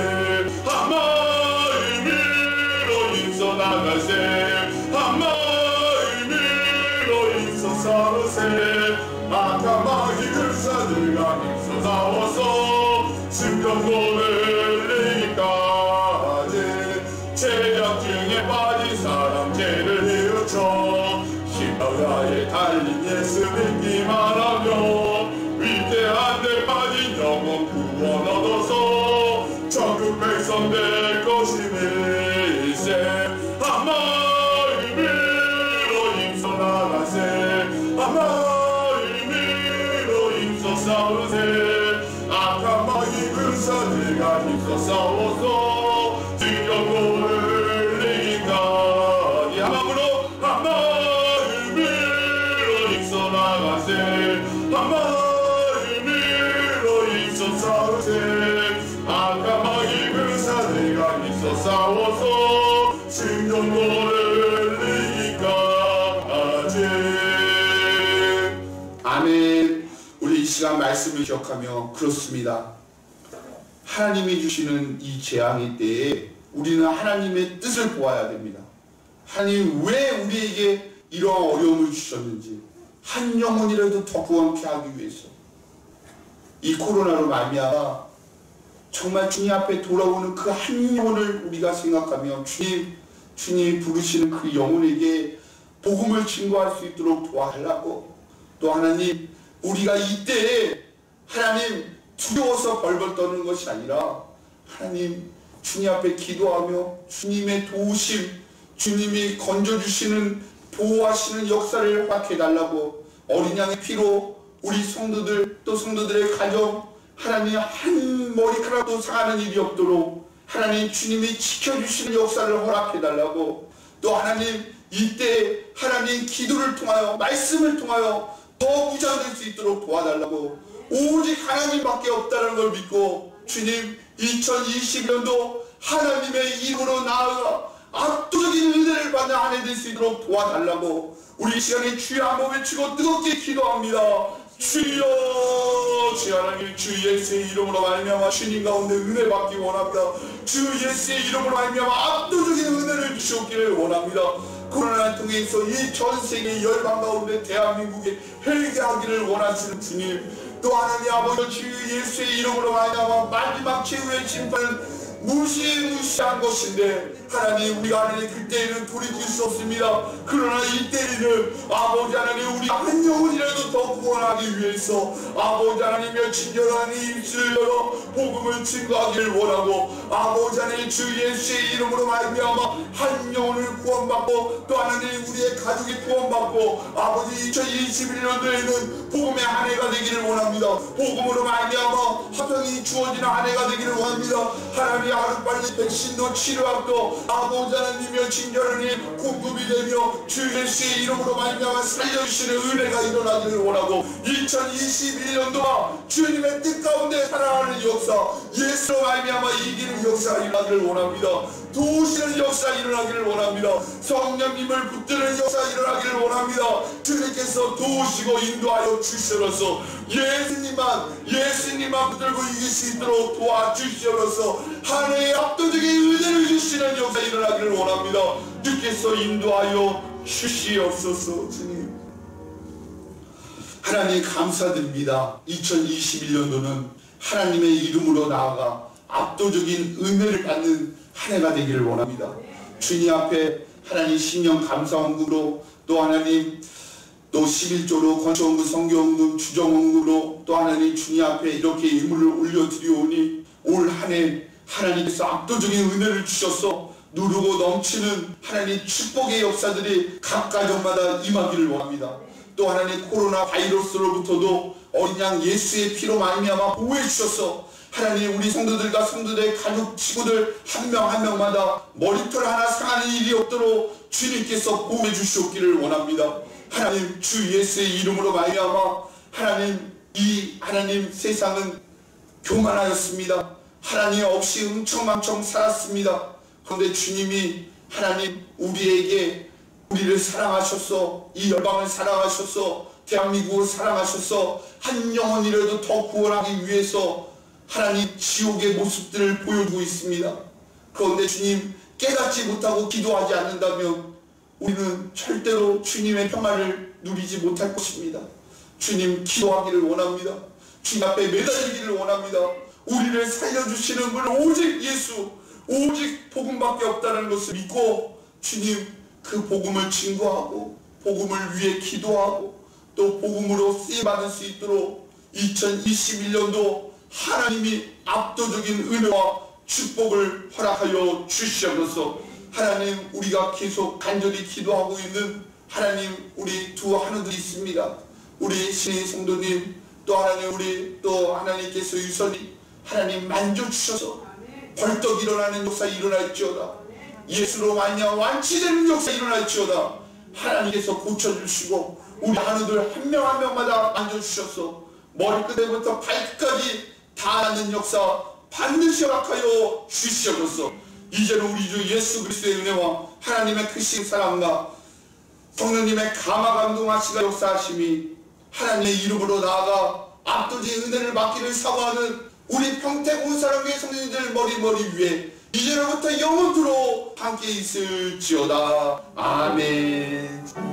한 마음으로 힘써 나가세 한 마음으로 힘써 싸우세 악한 마귀 글사들과 힘써 싸워서 승전고를 내기까지 죄악중에 빠진 사람 죄를 뉘우쳐 십자가에 달린 예수 믿기만 하며 위대한 데 빠진 영혼 구원 얻어서 천국 백성 될 것임일세 한 마음으로 힘써 나가세 한 마음으로 힘써 싸우세 악한 마귀 군사들과 힘써 싸워서 등경고를 내기까지 한 마음으로 힘써 나가세 한 마음으로 힘써 싸우세 악한 마귀 군사들과 힘써 싸워서 승전고를 내기까지 아멘. 우리 이 시간 말씀을 기억하며 그렇습니다. 하나님이 주시는 이 재앙의 때에 우리는 하나님의 뜻을 보아야 됩니다. 하나님 왜 우리에게 이러한 어려움을 주셨는지 한 영혼이라도 더 구원케 하기 위해서 이 코로나로 말미암아 정말 주님 앞에 돌아오는 그 한 영혼을 우리가 생각하며 주님 부르시는 그 영혼에게 복음을 증거할 수 있도록 도와달라고 또 하나님 우리가 이때에 하나님 두려워서 벌벌 떠는 것이 아니라 하나님 주님 앞에 기도하며 주님의 도우심 주님이 건져주시는 보호하시는 역사를 허락해달라고 어린 양의 피로 우리 성도들 또 성도들의 가정 하나님 한 머리카락도 상하는 일이 없도록 하나님 주님이 지켜주시는 역사를 허락해달라고 또 하나님 이때 하나님 기도를 통하여 말씀을 통하여 더 무장될 수 있도록 도와달라고 오직 하나님밖에 없다는 걸 믿고 주님 2020년도 하나님의 이름으로 나아가 압도적인 은혜를 받는 한 해 될 수 있도록 도와달라고 우리 시간에 주여 한번 외치고 뜨겁게 기도합니다. 주여 주 하나님 주 예수의 이름으로 말미암아 주님 가운데 은혜 받기 원합니다. 주 예수의 이름으로 말미암아 압도적인 은혜를 주시옵기를 원합니다. 코로나를 통해서 이 전 세계 열방 가운데 대한민국에 회개하기를 원하시는 주님 또 하나님 아버지 주 예수의 이름으로 말미암아 마지막 최후의 심판은 무시무시한 것인데 하나님 우리가 하나님 그때에는 돌이킬 수 없습니다. 그러나 이때에는 아버지 하나님 우리 한 영혼이라도 더 구원하기 위해서 아버지 하나님의 친절한 입술을 열어 복음을 증거하기를 원하고 아버지 하나님 주 예수의 이름으로 말미암아 한 영혼을 구원받고 또 하나님 우리의 가족이 구원받고 아버지 2021년도에는 복음의 한 해가 되기를 원합니다. 복음으로 말미암아 화평이 주어지는 한 해가 되기를 원합니다. 하나님 하루빨리 백신도 치료하고 아버지 하나님의 친절하니 공급이 되며 주 예수의 이름으로 말미암아 살려주시는 은혜가 일어나기를 원하고 2021년도가 주님의 뜻 가운데 살아가는 역사 예수로 말미암아 이기는 역사가 일어나기를 원합니다. 도우시는 역사가 일어나기를 원합니다. 성령님을 붙드는 역사가 일어나기를 원합니다. 주님께서 도우시고 인도하여 주시어서 예수님만 붙들고 이길 수 있도록 도와주시어서 한 해의 압도적인 은혜를 주시는 역사가 일어나기를 원합니다. 주께서 인도하여 주시옵소서. 주님 하나님 감사드립니다. 2021년도는 하나님의 이름으로 나아가 압도적인 은혜를 받는 한 해가 되기를 원합니다. 주님 앞에 하나님 신령 감사헌금으로 또 하나님 또 11조로 건축헌금 성경헌금 주정헌금으로 또 하나님 주님 앞에 이렇게 예물을 올려드리오니 올 한 해 하나님께서 압도적인 은혜를 주셔서 누르고 넘치는 하나님 축복의 역사들이 각 가정마다 임하기를 원합니다. 또 하나님 코로나 바이러스로부터도 어린 양 예수의 피로 말미암아 보호해 주셔서 하나님 우리 성도들과 성도들의 가족 친구들 한 명 한 명마다 머리털 하나 상하는 일이 없도록 주님께서 보호해 주시옵기를 원합니다. 하나님 주 예수의 이름으로 말미암아 하나님 세상은 교만하였습니다. 하나님 없이 흥청망청 살았습니다. 그런데 주님이 하나님 우리를 사랑하셔서 이 열방을 사랑하셔서 대한민국을 사랑하셔서 한 영혼이라도 더 구원하기 위해서 하나님 지옥의 모습들을 보여주고 있습니다. 그런데 주님 깨닫지 못하고 기도하지 않는다면 우리는 절대로 주님의 평화를 누리지 못할 것입니다. 주님 기도하기를 원합니다. 주님 앞에 매달리기를 원합니다. 우리를 살려주시는 분 오직 예수 오직 복음밖에 없다는 것을 믿고 주님 그 복음을 증거하고 복음을 위해 기도하고 또 복음으로 쓰임받을 수 있도록 2021년도 하나님이 압도적인 은혜와 축복을 허락하여 주시옵소서. 하나님 우리가 계속 간절히 기도하고 있는 하나님 우리 두 하나들이 있습니다. 우리 신의 성도님 또 하나님 우리 또 하나님께서 유선이 하나님 만져주셔서 벌떡 일어나는 역사 일어날지어다. 예수로 말미암아 완치되는 역사 일어날지어다. 하나님께서 고쳐주시고 우리 하나들 한 명 한 명마다 만져주셔서 머리끝부터 발끝까지 다 닿는 역사 반드시 허락하여 주시옵소서. 이제는 우리 주 예수 그리스도의 은혜와 하나님의 크신 사랑과 성령님의 감화감동하시가 역사하심이 하나님의 이름으로 나아가 압도적인 은혜를 받기를 사모하는 우리 평택 온사랑교회 성도님들 머리 위에 이제로부터 영원토록 함께 있을지어다. 아멘.